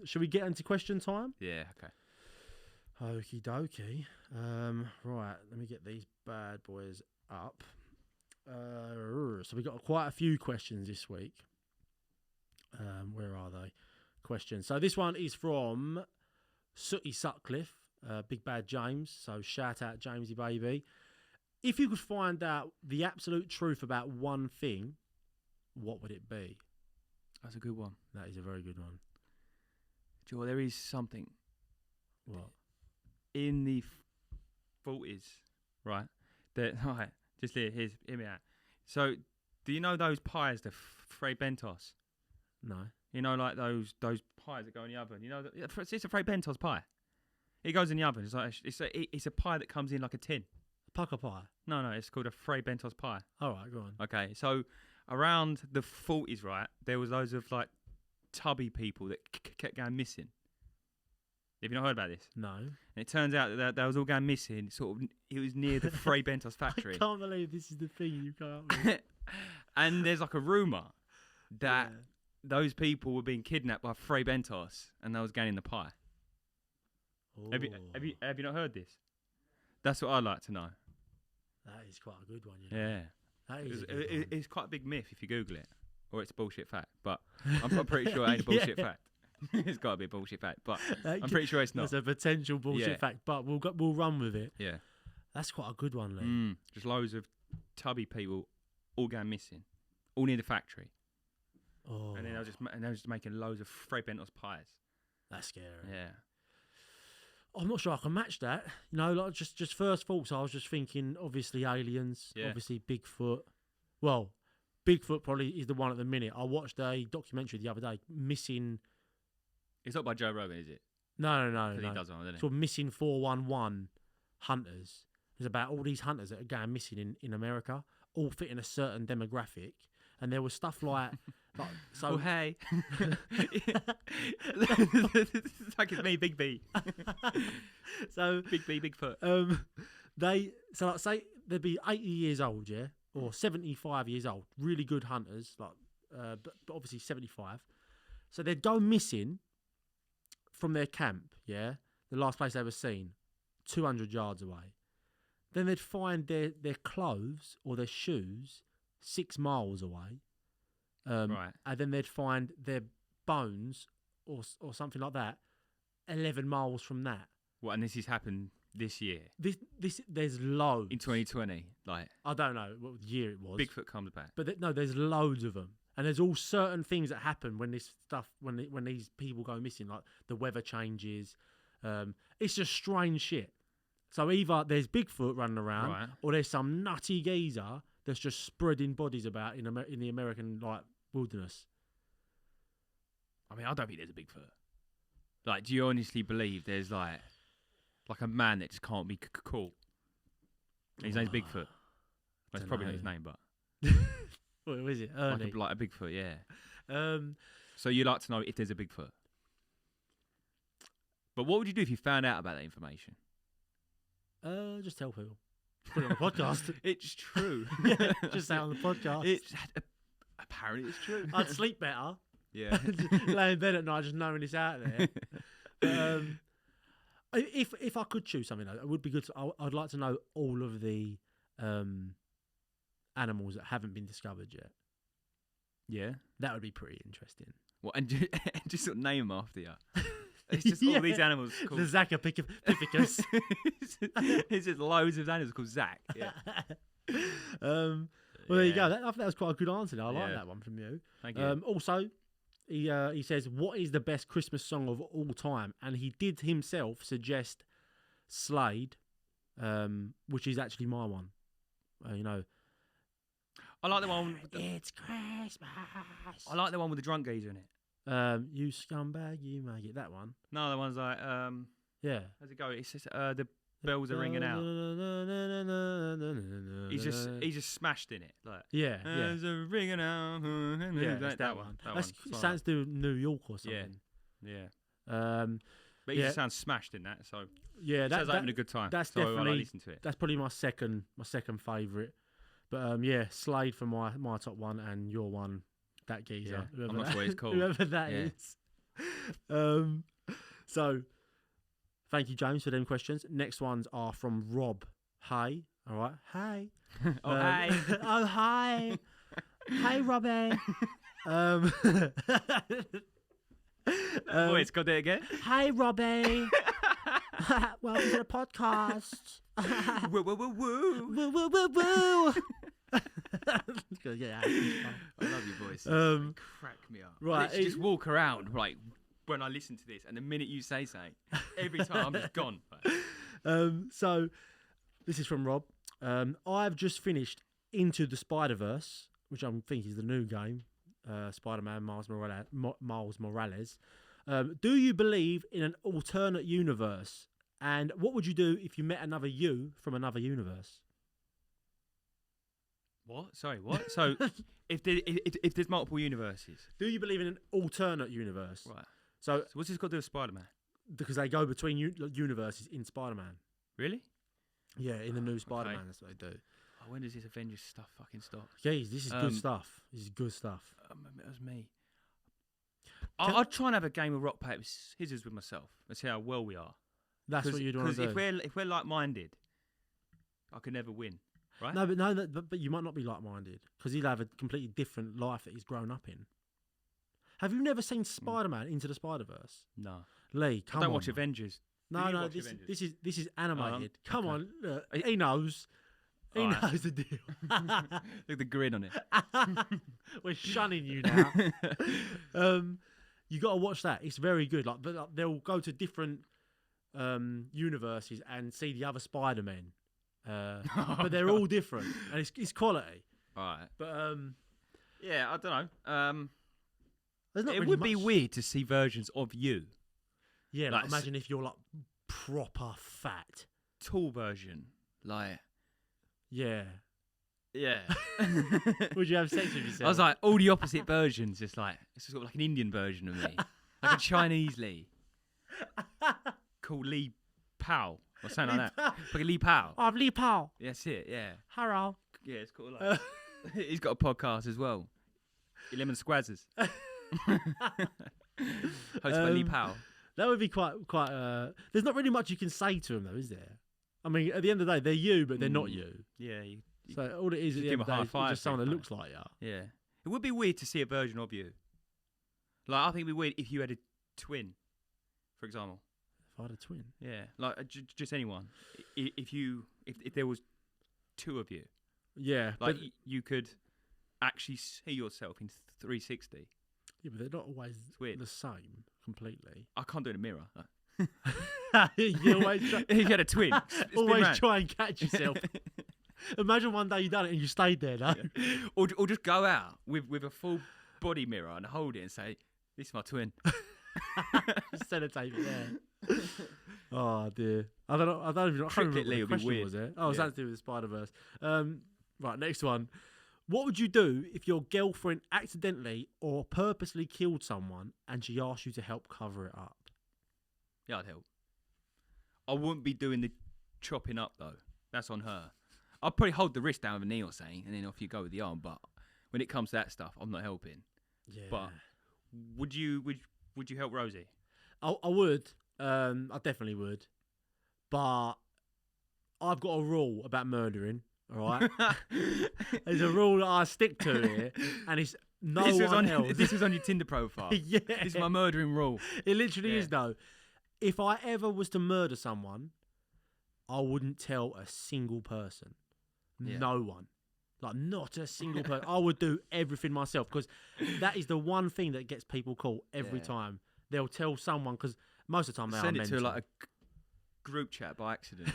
Shall we get into question time? Yeah, okay. Okie dokie. Right, let me get these bad boys up. So we got quite a few questions this week. Where are they? Questions. So this one is from Sooty Sutcliffe, Big Bad James. So shout out Jamesy baby. If you could find out the absolute truth about one thing, what would it be? That's a good one. That is a very good one. Joe, there is something. What? In the 40s, right? That right. Just hear me out. So, do you know those pies, the Fray Bentos? No. You know, like those pies that go in the oven. You know, it's a Fray Bentos pie. It goes in the oven. It's like it's a pie that comes in like a tin. Pucker pie. No, it's called a Fray Bentos pie. All right, go on. Okay, so around the 40s, right, there was loads of like tubby people that kept going missing. Have you not heard about this? No. And it turns out that they was all going missing. It was near the Fray Bentos factory. I can't believe this is the thing you come up with. And there's like a rumour that those people were being kidnapped by Fray Bentos and they was going in the pie. Have you not heard this? That's what I'd like to know. That is quite a good one. You know? Yeah. That is. A good one. It's quite a big myth if you Google it, or it's a bullshit fact. But I'm pretty sure it ain't a bullshit fact. It's got to be a bullshit fact, but I'm pretty sure it's not. It's a potential bullshit fact, but we'll run with it. Yeah. That's quite a good one, Lee. Just loads of tubby people all going missing, all near the factory. Oh, And then they were just making loads of Fred Bentos pies. that's scary. Yeah. I'm not sure I can match that. You know, like just first thoughts. I was just thinking, obviously aliens, obviously Bigfoot. Well, Bigfoot probably is the one at the minute. I watched a documentary the other day, Missing. It's not by Joe Rogan, is it? No. Because he does one, doesn't he? It's called Missing 411 Hunters. It's about all these hunters that are going missing in America, all fit in a certain demographic. And there was stuff like so. Oh, hey. It's like it's me, Big B. So Big B, Bigfoot. Say they'd be 80 years old, yeah, or 75 years old, really good hunters, but obviously 75. So they'd go missing from their camp, yeah, the last place they were seen, 200 yards away. Then they'd find their clothes or their shoes 6 miles away. Right. And then they'd find their bones or something like that 11 miles from that. What? And this has happened this year There's loads. in 2020. Like I don't know what year it was. Bigfoot comes back. But no, there's loads of them. And there's all certain things that happen when this stuff, when these people go missing, like the weather changes. It's just strange shit. So either there's Bigfoot running around, Right. or there's some nutty geezer that's just spreading bodies about in the American like wilderness. I mean, I don't think there's a Bigfoot. Like, do you honestly believe there's like a man that just can't be caught? His name's Bigfoot. That's probably not his name, but What was it? Ernie. like a Bigfoot, yeah. Um, So you like to know if there's a Bigfoot. But what would you do if you found out about that information? just tell people. Put it on the podcast. It's true. Yeah, just say it on the podcast. It's apparently it's true. I'd sleep better. Yeah. Lay in bed at night just knowing it's out there. If I could choose something, though, it would be good. I'd like to know all of the animals that haven't been discovered yet. Yeah. That would be pretty interesting. What? And just sort of name them after you. It's just all these animals The called. Zacapithecus. It's just loads of animals called Zach. Yeah. Well, there you go. I think that was quite a good answer. I like Yeah. that one from you. Thank you. Also, he says, what is the best Christmas song of all time? And he did himself suggest Slade, which is actually my one. You know, I like the one. it's Christmas. I like the one with the drunk geezer in it. You scumbag, you maggot. That one. No, the one's like Yeah. how's it go? It's just the bells are ringing out. He's just smashed in it. Like Yeah. bells are ringing out. Yeah, it's that one. That sounds to New York or something. Yeah. Yeah. But he just sounds smashed in that. So Yeah, sounds like having a good time. that's so I definitely- like listening to it. That's probably my second favourite. But yeah, Slade for my top one, and your one, that geezer. Yeah, I'm not sure what it's called. Whoever that Yeah. is. So thank you, James, for them questions. Next ones are from Rob. Hey, all right. Hey. Oh, hey. Oh, hi. Hey, Robbie. Wait, got it again. Hey, Robbie. Welcome to the podcast. Woo, woo, woo, woo. Woo, woo, woo, woo. Yeah, I love your voice. Um, Crack me up. right, Literally just walk around like when I listen to this, and the minute you say something, every time I'm just gone. So this is from Rob. I've just finished Into the Spider-Verse, which I think is the new game. Spider-Man, Miles Morales. Do you believe in an alternate universe? And what would you do if you met another you from another universe? What? Sorry, what? So if there's multiple universes, Do you believe in an alternate universe? right? So, So what's this got to do with Spider-Man? because they go between universes in Spider-Man. Really? Yeah, in the new Spider-Man, that's what they do. Oh, when does this Avengers stuff fucking stop? Jeez, this is good stuff. This is good stuff. It was me. I'd try and have a game of rock paper scissors with myself and see how well we are. That's what you'd want to do. Because if we're like-minded, I could never win, right? No, but you might not be like-minded because he'll have a completely different life that he's grown up in. Have you never seen Spider-Man Into the Spider-Verse? No. Lee, come on. I don't watch Avengers. No, this is animated. Come on, look, he knows. He knows the deal. Look at the grin on it. We're shunning you now. You got to watch that. It's very good. But they'll go to different universes and see the other Spider-Men. But they're all different, and it's quality. All right. But yeah, I don't know. there's not It really would be much- weird to see versions of you. Yeah, like, imagine if you're like proper fat. Tall version, like Yeah. yeah. Would you have sex with yourself? I was like all the opposite versions. It's just got like an Indian version of me, like a Chinese Lee, called Lee Powell or something like that. Like a Lee Powell. I'm Lee Powell. That's it. Yeah. Hello. Yeah, it's called like. He's got a podcast as well. 11 Squazzers. Hosted by Lee Powell. That would be quite. There's not really much you can say to them, though, is there? I mean, at the end of the day, they're you, but they're not you. Yeah. So all it is at the end of the day is just someone that looks like you. Yeah. It would be weird to see a version of you. Like, I think it'd be weird if you had a twin, for example. If I had a twin. Yeah. Like, just anyone. If there was two of you. Yeah. Like, but, you could actually see yourself in 360. yeah, but they're not always weird. the same completely. I can't do it in a mirror. You always try, You had a twin. always try and catch yourself. Imagine one day you done it and you stayed there, though. Or just go out with a full body mirror and hold it and say, "This is my twin." Just sellotape it there. Oh dear. I don't know. I can't remember what Cricket Lee the would be question weird. was there. Oh, it's Yeah. something to do with the Spider-Verse. Right, next one. What would you do if your girlfriend accidentally or purposely killed someone and she asked you to help cover it up? Yeah, I'd help. I wouldn't be doing the chopping up though. That's on her. I'd probably hold the wrist down with a knee or something, and then off you go with the arm. But when it comes to that stuff, I'm not helping. Yeah. But would you help Rosie? I would. I definitely would. But I've got a rule about murdering. All right. There's a rule that I stick to here, and it's no one else. This was on your Tinder profile. Yeah. This is my murdering rule. It literally Yeah. is though. If I ever was to murder someone, I wouldn't tell a single person. Yeah. No one. Like, not a single person. I would do everything myself because that is the one thing that gets people caught every Yeah. time. They'll tell someone because most of the time they Send are it to mental. like a group chat by accident.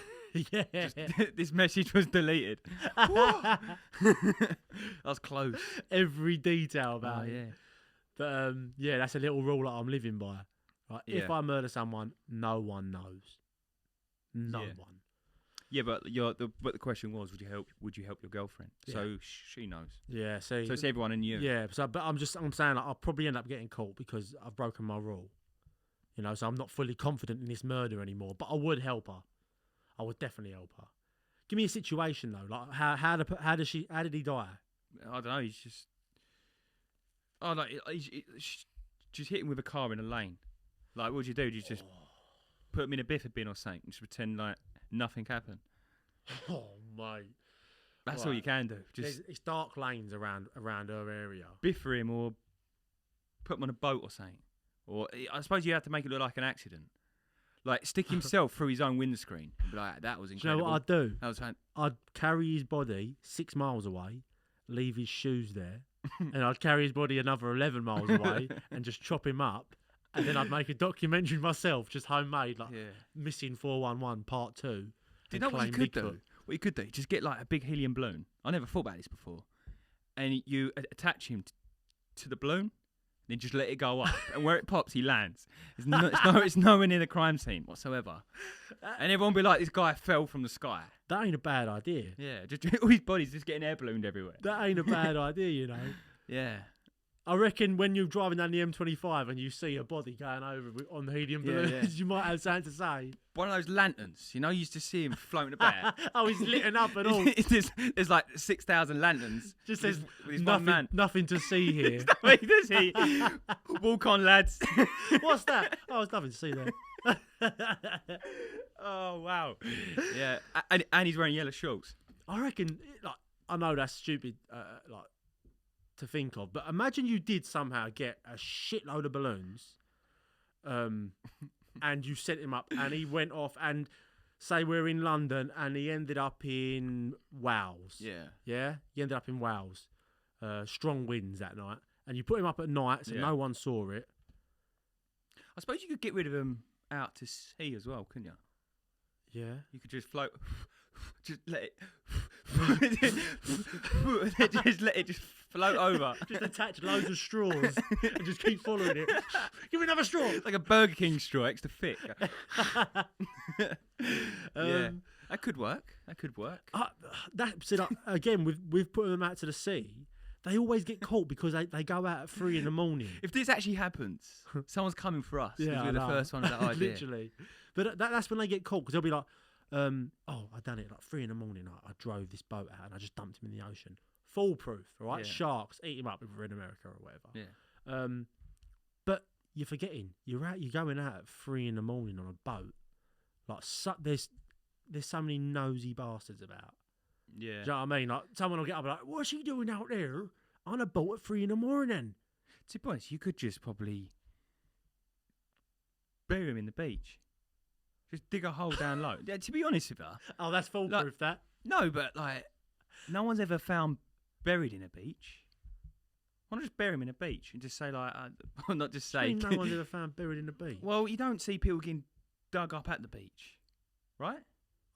Yeah. Just, this message was deleted. That was close. Every detail about Oh, it. yeah. But yeah, that's a little rule that I'm living by. Right? If Yeah. I murder someone, no one knows. No Yeah. one. Yeah, but the question was, would you help your girlfriend? So she knows. Yeah. See. So it's everyone in you. Yeah. So, but I'm saying like, I'll probably end up getting caught because I've broken my rule. You know, so I'm not fully confident in this murder anymore. But I would help her. I would definitely help her. Give me a situation though. Like how did he die? I don't know. He's just. Oh, like just hit him with a car in a lane. Like, what would you do? Do you just put him in a biffa bin or something? Just pretend like nothing happened. Oh mate. That's all Right. you can do. Just It's dark lanes around her area. biffa him or put him on a boat or something. Or I suppose you have to make it look like an accident. Like, stick himself through his own windscreen and be like, that was Do you know incredible. what I'd do? That was fun. I'd carry his body 6 miles away, leave his shoes there, and I'd carry his body another 11 miles away and just chop him up. And then I'd make a documentary myself, just homemade, like Yeah. Missing 411 Part 2. Do you know what you claim could do? What you could do? Just get like a big helium balloon. I never thought about this before. And you attach him to the balloon, then just let it go up. And where it pops, he lands. It's nowhere near the crime scene whatsoever. And everyone will be like, this guy fell from the sky. That ain't a bad idea. Yeah, just all his body's just getting air ballooned everywhere. That ain't a bad idea, you know. Yeah. I reckon when you're driving down the M25 and you see a body going over on the helium Yeah, balloons, yeah. you might have something to say. One of those lanterns, you used to see him floating about. Oh, he's lit up and all. There's like 6,000 lanterns. Just says with his one man. nothing to see here. Wait, does he? Walk on, lads. What's that? Oh, there's nothing to see there. Oh wow. Yeah, and he's wearing yellow shorts. I reckon, like, I know that's stupid, like, to think of, but imagine you did somehow get a shitload of balloons, and you sent him up, and he went off, and say we're in London, and he ended up in Wales. Yeah, he ended up in Wales. Strong winds that night, and you put him up at night, so no one saw it. I suppose you could get rid of him out to sea as well, couldn't you? Yeah, you could just float. Just let it. Just let it just float over. Just attach loads of straws and just keep following it. Give me another straw. Like a Burger King straw, extra thick. Yeah, that could work. That could work. Again, with putting them out to the sea, they always get caught because they go out at 3 a.m. If this actually happens, someone's coming for us. Yeah, we're the first one with that idea. Literally. But that's when they get caught, because they'll be like, I done it like 3 a.m. I drove this boat out and I just dumped him in the ocean. Foolproof, right? Yeah. Sharks eat him up if we're in America or whatever. Yeah. But you're forgetting you're going out at 3 a.m. on a boat. Like, there's so many nosy bastards about. Yeah. Do you know what I mean? Like, someone will get up and be like, what's he doing out there on a boat at 3 a.m? To be honest, you could just probably bury him in the beach. Just dig a hole down low. Yeah, to be honest with her. Oh, that's foolproof, that. No, but like, no one's ever found buried in a beach. Why not just bury him in a beach and just say like, not just say. No one's ever found buried in a beach. Well, you don't see people getting dug up at the beach, right?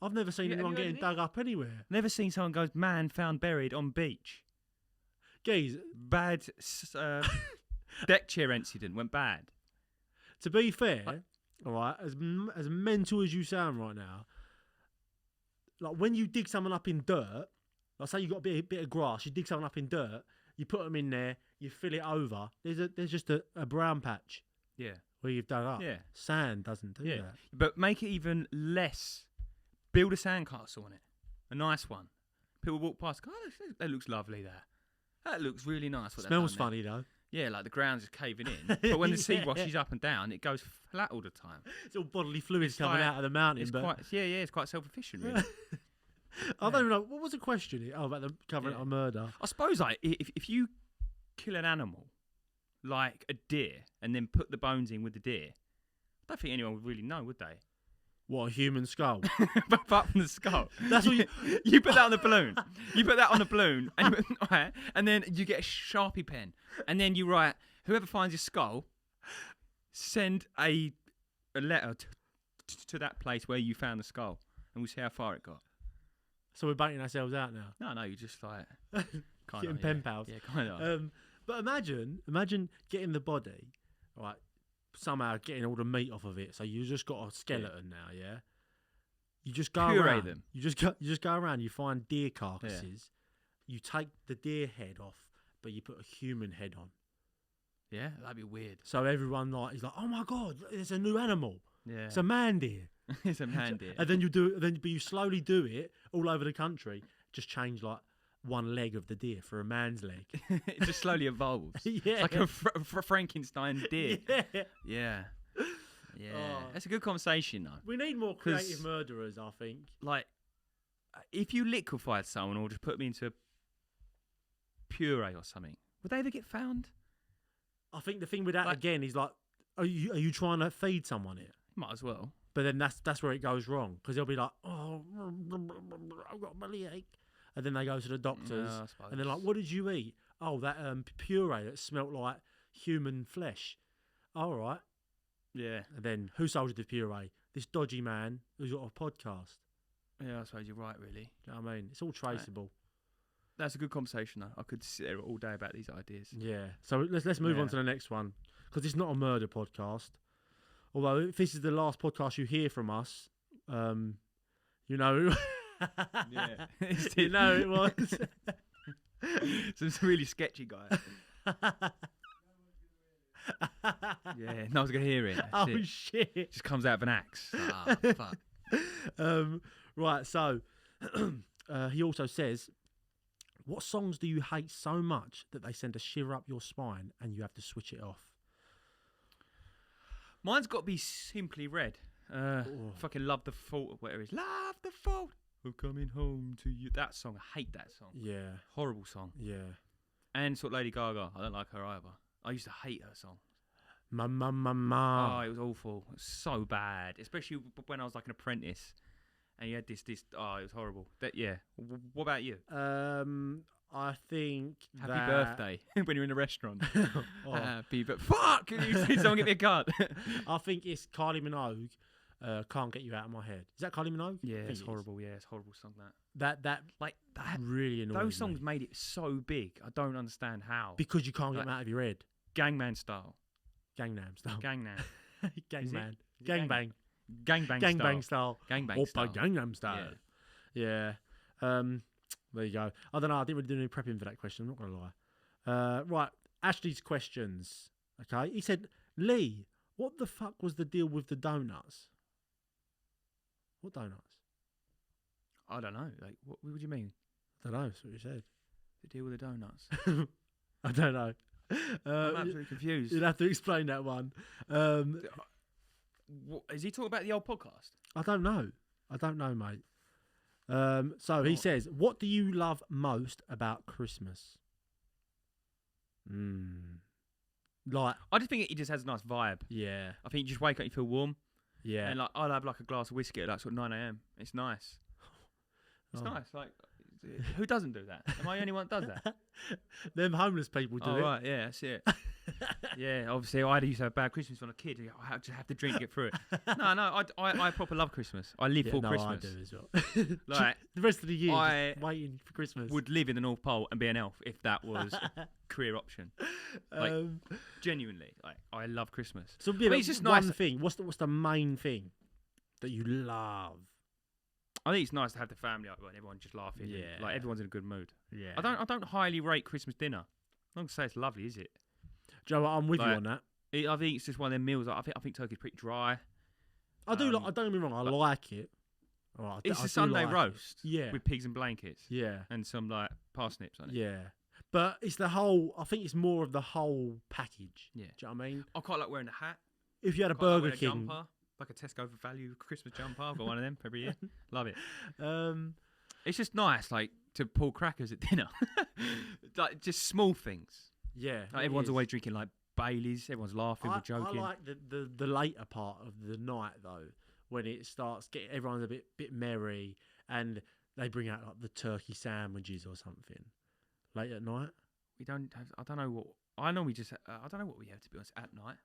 I've never seen anyone getting dug up anywhere. Never seen someone goes, man found buried on beach. Geez, bad deck chair incident went bad. To be fair, all right, as mental as you sound right now, like when you dig someone up in dirt, like say you got a bit of grass, you dig someone up in dirt, you put them in there, you fill it over. There's just a brown patch. Yeah. Where you've dug up. Yeah. Sand doesn't do that. But make it even less. Build a sandcastle on it, a nice one. People walk past. Oh, that looks lovely there. That looks really nice. Smells funny though. Yeah, like the ground's just caving in. But when the sea washes up and down, it goes flat all the time. It's all bodily fluids coming out of the mountain. It's quite self-efficient, really. I don't even know. What was the question here? Oh, about the covering up a murder. I suppose like if you kill an animal, like a deer, and then put the bones in with the deer, I don't think anyone would really know, would they? What, a human skull? Apart from the skull. That's what you put that on the balloon. You put that on the balloon, and then you get a Sharpie pen, and then you write, whoever finds your skull, send a letter to that place where you found the skull, and we'll see how far it got. So we're baiting ourselves out now. No, you just like getting pen pals. Yeah, kind of. But imagine getting the body, right? Somehow getting all the meat off of it, so you just got a skeleton now, yeah. You just go around them. You just go around. You find deer carcasses. Yeah. You take the deer head off, but you put a human head on. Yeah, that'd be weird. So everyone is like, oh my god, it's a new animal. Yeah, it's a man deer. It's a man deer. And then but you slowly do it all over the country. Just change like one leg of the deer for a man's leg. It just slowly evolves. Yeah. It's like a Frankenstein deer. Yeah. Oh. That's a good conversation, though. We need more creative murderers, I think. Like, if you liquefied someone or just put them into a puree or something, would they ever get found? I think the thing with that, again, is like, are you trying to feed someone it? Might as well. But then that's where it goes wrong, because they'll be like, oh, I've got a bellyache. And then they go to the doctors, and they're like, what did you eat? Oh, that puree that smelt like human flesh. All right. Yeah. And then, who sold you the puree? This dodgy man who's got a podcast. Yeah, I suppose you're right, really. Do you know what I mean? It's all traceable. Right. That's a good conversation, though. I could sit there all day about these ideas. Yeah. So let's move on to the next one, because it's not a murder podcast. Although, if this is the last podcast you hear from us, you know... Yeah, you know it was. Some really sketchy guy. Yeah, no one's gonna hear it. That's it. Shit! Just comes out of an axe. Fuck. Right. So he also says, "What songs do you hate so much that they send a shiver up your spine and you have to switch it off?" Mine's got to be Simply Red. Fucking Love the Fault or whatever it is. Love the Fault. I'm coming home to you. That song, I hate that song. Yeah. Horrible song. Yeah. And sort of Lady Gaga. I don't like her either. I used to hate her song. Ma. Oh, it was awful. It was so bad. Especially when I was like an apprentice. And you had this. Oh, it was horrible. Yeah. What about you? I think Happy that... birthday when you're in a restaurant. Oh. Happy birthday. Fuck! Can you see someone get me a card? I think it's Kylie Minogue. Can't Get You Out of My Head. Is that Kylie Minogue? Yeah, I think it's it horrible. Yeah, it's a horrible song. That That really annoys those songs me. made it so big. I don't understand how. Because you can't get them out of your head. Gangman style. Gangnam style. Gangnam. Gangbang. Is it Gangbang. Gangbang Gangbang style. Gangbang Oppa style. Gangnam style. Yeah. There you go. I don't know. I didn't really do any prepping for that question. I'm not going to lie. Right. Ashley's questions. Okay. He said, Lee, what the fuck was the deal with the donuts? What donuts? I don't know. Like, what do you mean? I don't know. That's what you said. The deal with the donuts. I don't know. I'm absolutely confused. You'd have to explain that one. Is he talking about the old podcast? I don't know. Mate. So he says, what do you love most about Christmas? Like, I just think it just has a nice vibe. yeah, I think you just wake up, you feel warm. yeah. And like, I'll have like a glass of whiskey at like sort of 9 a.m. It's nice. It's Oh. nice. Like, who doesn't do that? Am I the only one that does that? Them homeless people do Oh, it. right, yeah, that's it. Yeah, obviously, I used to have a bad Christmas when I was a kid. I just have to drink to get through it. No, I proper love Christmas. I live Yeah, for no, Christmas. I do as well. Like, the rest of the year, I just waiting for Christmas. would live in the North Pole and be an elf if that was a career option. Like, genuinely, like, I love Christmas. so yeah, but it's just one nice. thing. What's the main thing that you love? I think it's nice to have the family up and everyone just laughing. and, Yeah. like everyone's in a good mood. Yeah, I don't highly rate Christmas dinner. I'm not gonna say it's lovely, is it? Joe, I'm with you Like, on that. I think it's just one of them meals. I think turkey's pretty dry. I do. Don't get me wrong. I but like it. All right, It's I a do Sunday like it. roast. Yeah. With pigs and blankets. Yeah. And some like parsnips on it. Yeah. But it's the whole. I think it's more of the whole package. Yeah. Do you know what I mean? I quite like wearing a hat. If you had a Quite like Burger wearing a King, jumper, like a Tesco value Christmas jumper. I've got one of them every year. Love it. It's just nice, like to pull crackers at dinner, like just small things. yeah, Like, it everyone's is. always drinking like Baileys. Everyone's laughing, we're joking. I like the later part of the night though, when it starts getting everyone's a bit merry and they bring out like the turkey sandwiches or something late at night. We don't have. I don't know what. I know we just. I don't know what we have to be honest at night.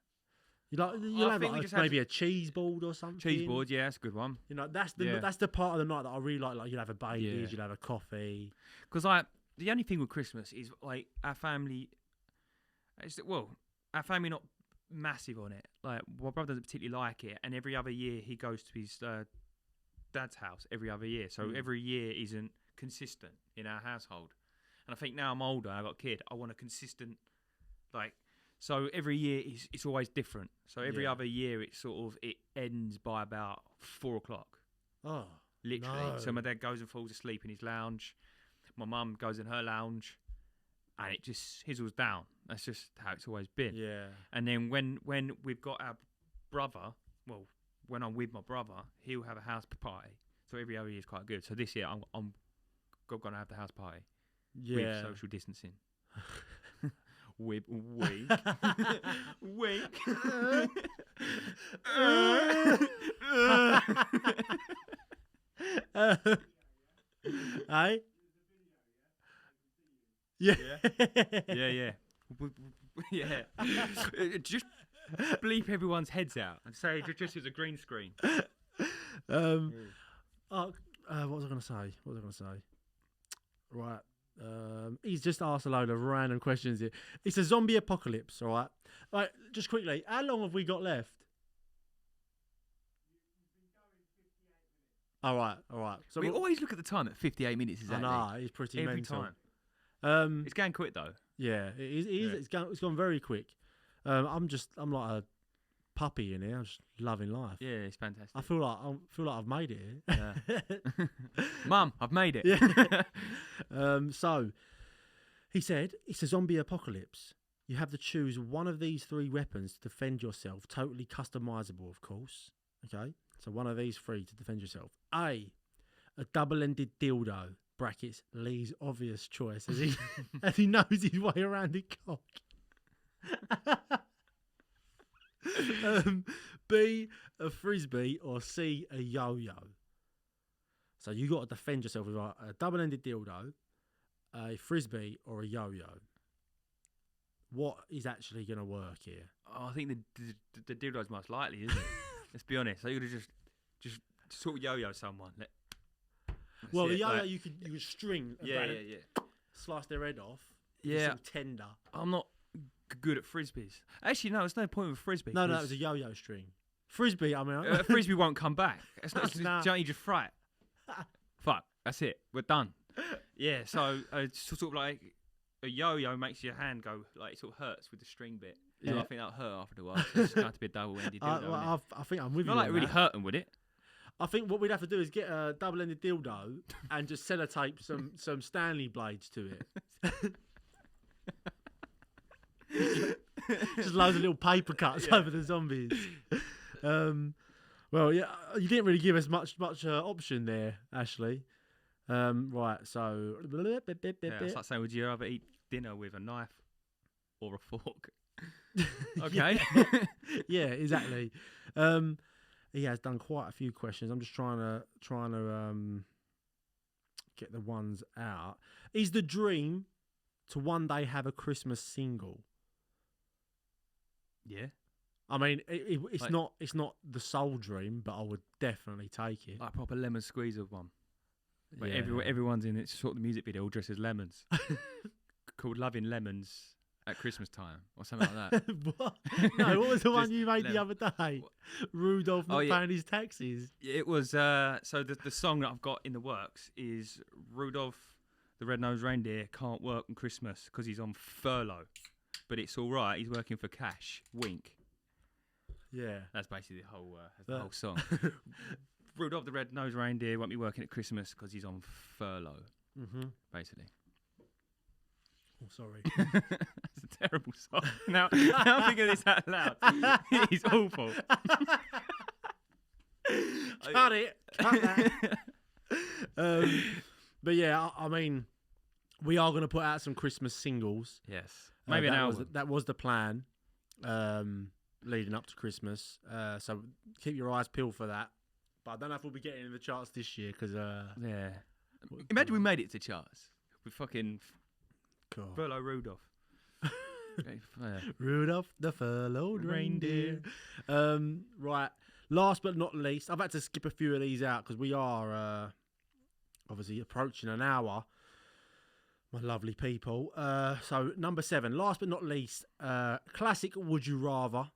You'll have think we like just had maybe a cheese board or something. Cheese board, yeah, that's a good one. You know, that's Yeah. the part of the night that I really like. Like you'll have a Baileys, Yeah. you'll have a coffee. Because like the only thing with Christmas is like our family. Our family not massive on it. Like my brother doesn't particularly like it, and every other year he goes to his dad's house every other year. So every year isn't consistent in our household. And I think now I'm older, I got a kid. I want a consistent like. So every year it's always different. So every Yeah. other year it ends by about 4 o'clock. Oh, Literally. no. So my dad goes and falls asleep in his lounge. My mum goes in her lounge, and it just hizzles down. That's just how it's always been. yeah. And then when we've got our brother, well, when I'm with my brother, he'll have a house party. So every other year is quite good. So this year I'm going to have the house party Yeah. with social distancing. With wink, wink. Hey? Yeah. Yeah. Yeah. Just bleep everyone's heads out and say it just as a green screen. What was I going to say? Right. He's just asked a load of random questions here. It's a zombie apocalypse, all right? Right, just quickly, how long have we got left? All right. So We always look at the time at 58 minutes I exactly. know, it's pretty Every mental. time. It's going quick though. Yeah, it is. Yeah. It's gone very quick. I'm like a puppy in here. I'm just loving life. Yeah, it's fantastic. I feel like I've made it here. Yeah. Mum, I've made it. Yeah. So he said it's a zombie apocalypse. You have to choose one of these 3 weapons to defend yourself, totally customizable, of course. Okay, so one of these 3 to defend yourself. A double-ended dildo, brackets, Lee's obvious choice, as he as he knows his way around his cock. B, a frisbee, or C, a yo-yo. So you got to defend yourself with a double-ended dildo, a frisbee, or a yo-yo. What is actually going to work here? Oh, I think the dildo's most likely, isn't it? Let's be honest. So you could just sort of yo-yo someone. Well, the it, yo-yo like- you could string, and Yeah. slice their head off. Yeah. It's all tender. I'm not good at frisbees. Actually, no, there's no point with frisbee. No, it was a yo-yo string. Frisbee, I mean, frisbee won't come back. It's not. Nah. You just fry it. Fuck. That's it. We're done. Yeah. So it's sort of like a yo-yo makes your hand go like it sort of hurts with the string bit. So Yeah. I think that'll hurt after a while. So it's going to be a double-ended dildo. well, I think I'm with Not you. like on really that. hurting, would it? I think what we'd have to do is get a double-ended dildo and just sellotape some Stanley blades to it. Just loads of little paper cuts over the zombies. Well, yeah, you didn't really give us much option there, Ashley. Right, so Yeah, it's like saying, would you rather eat dinner with a knife or a fork? Okay. yeah, exactly. He has done quite a few questions. I'm just trying to get the ones out. Is the dream to one day have a Christmas single? Yeah. I mean, it's Like- not the sole dream, but I would definitely take it. Like a proper lemon squeeze of one. Where Yeah. everyone's in it, sort of the music video all dressed as lemons. Called Loving Lemons at Christmas time or something like that. What? No, what was the one Just you made the other day? Rudolph not yeah. paying his taxes. It was so the song that I've got in the works is Rudolph the Red-Nosed Reindeer can't work on Christmas because he's on furlough, but it's all right. He's working for cash. Wink. Yeah. That's basically the whole That- whole song. Rudolph the Red-Nosed Reindeer won't be working at Christmas because he's on furlough. Mm-hmm. Basically. Oh, sorry. It's a terrible song. Now I'm thinking this out loud. It's awful. Cut it. Cut that. But yeah, I mean, we are going to put out some Christmas singles. Yes. Maybe an album. That was the plan, leading up to Christmas. So keep your eyes peeled for that. But I don't know if we'll be getting in the charts this year because. Yeah. Imagine we made it to charts with fucking Cool. Furlough Rudolph. Yeah. Rudolph the furloughed reindeer. Right. Last but not least, I've had to skip a few of these out because we are obviously approaching an hour. My lovely people. So number 7, last but not least, classic Would You Rather.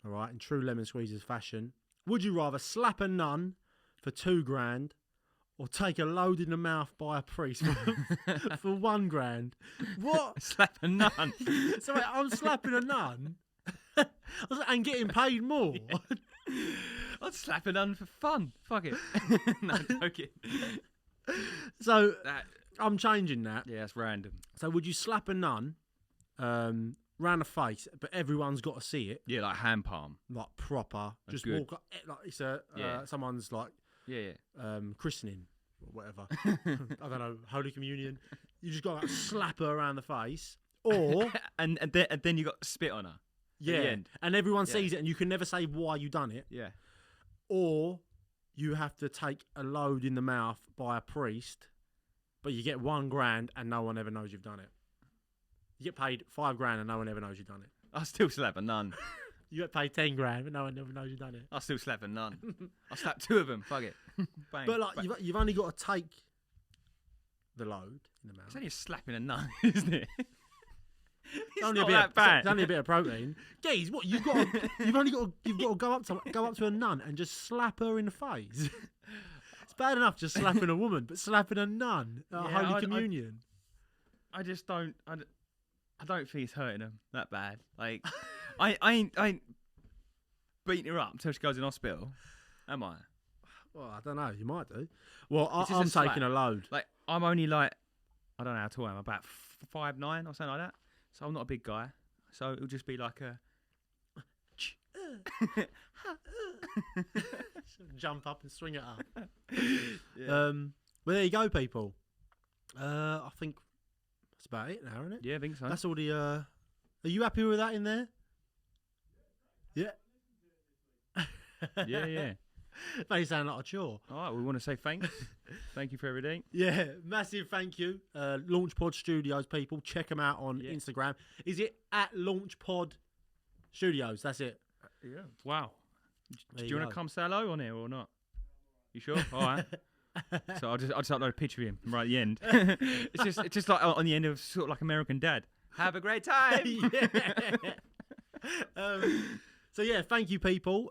All right, in true Lemon Squeezes fashion. Would you rather slap a nun for $2,000 or take a load in the mouth by a priest for $1,000? What? Slap a nun. So wait, I'm slapping a nun and getting paid more. I'd slap a nun for fun. Fuck it. No, joking. So That, I'm changing that. yeah, that's random. So would you slap a nun round the face, but everyone's got to see it, Yeah, like hand palm. like proper? That's Just good. walk up, like it's a Yeah. someone's like Yeah, yeah. christening or whatever. I don't know, Holy Communion. You just got to like, slap her around the face, or and then you got to spit on her. yeah, end. and everyone Yeah. sees it, and you can never say why you done it. Yeah. Or you have to take a load in the mouth by a priest, but you get $1,000 and no one ever knows you've done it. You get paid $5,000 and no one ever knows you've done it. I'll still slap a nun. You get paid $10,000, but no one ever knows you've done it. I'll still slap a nun. I'll slap 2 of them. Fuck it. Bang. But like, Bang. you've only got to take the load in the mouth. It's only slapping a nun, isn't it? It's only not that bad. It's only a bit of protein. Geez, what you've got? You've only got. You've got to go up to a nun and just slap her in the face. It's bad enough just slapping a woman, but slapping a nun at Yeah, Holy I- Communion. I just don't. I don't think it's hurting them that bad. Like, I ain't beating her up until she goes in hospital, am I? Well, I don't know. You might do. Well, It's just I'm a slap. taking a load. Like, I'm only like, I don't know how tall I am, about 5'9" or something like that. So I'm not a big guy. So it'll just be like a. Jump up and swing it up. Well, there you go, people. I think that's about it now, isn't it? Yeah, I think so. That's all the. Are you happy with that in there? Yeah. Yeah. They sound like a chore. All right, we want to say thanks. Thank you for everything. Yeah, massive thank you. Launchpad Studios, people. Check them out on Instagram. Is it at Launchpad Studios? That's it. Yeah. Wow. Do you want go. to come say hello on here or not? You sure? All right. So I'll just upload a picture of him right at the end. it's just like on the end of sort of like American Dad. Have a great time. So yeah, thank you, people.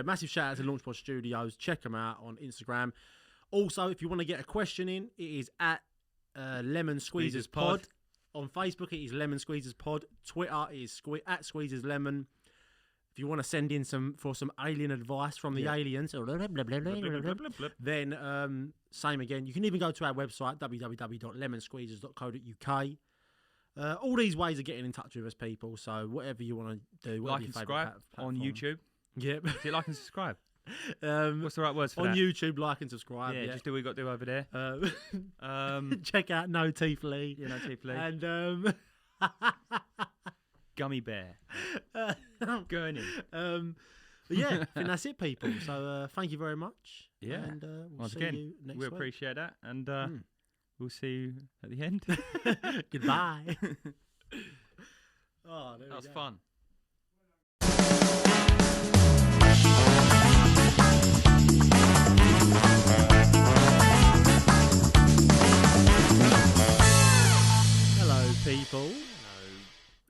Massive shout out to Launchpad Studios. Check them out on Instagram. Also, if you want to get a question in, it is at Lemon Squeezers Pod. On Facebook, it is Lemon Squeezers Pod. Twitter is at Squeezers Lemon. If you want to send in some alien advice from the aliens, then same again. You can even go to our website, www.lemonsqueezers.co.uk. All these ways of getting in touch with us, people. So whatever you want to do, like and subscribe on YouTube. Yep. Is it like and subscribe? What's the right words for on that? YouTube, like and subscribe. Yeah, just do what we got to do over there. Check out No Teeth Lee. Yeah, No Teeth Lee. And Gummy Bear. Gurney. I think that's it, people. So thank you very much. Yeah. And we'll Once see again, you next we week. appreciate that. And we'll see you at the end. Goodbye. That was fun. Hello, people.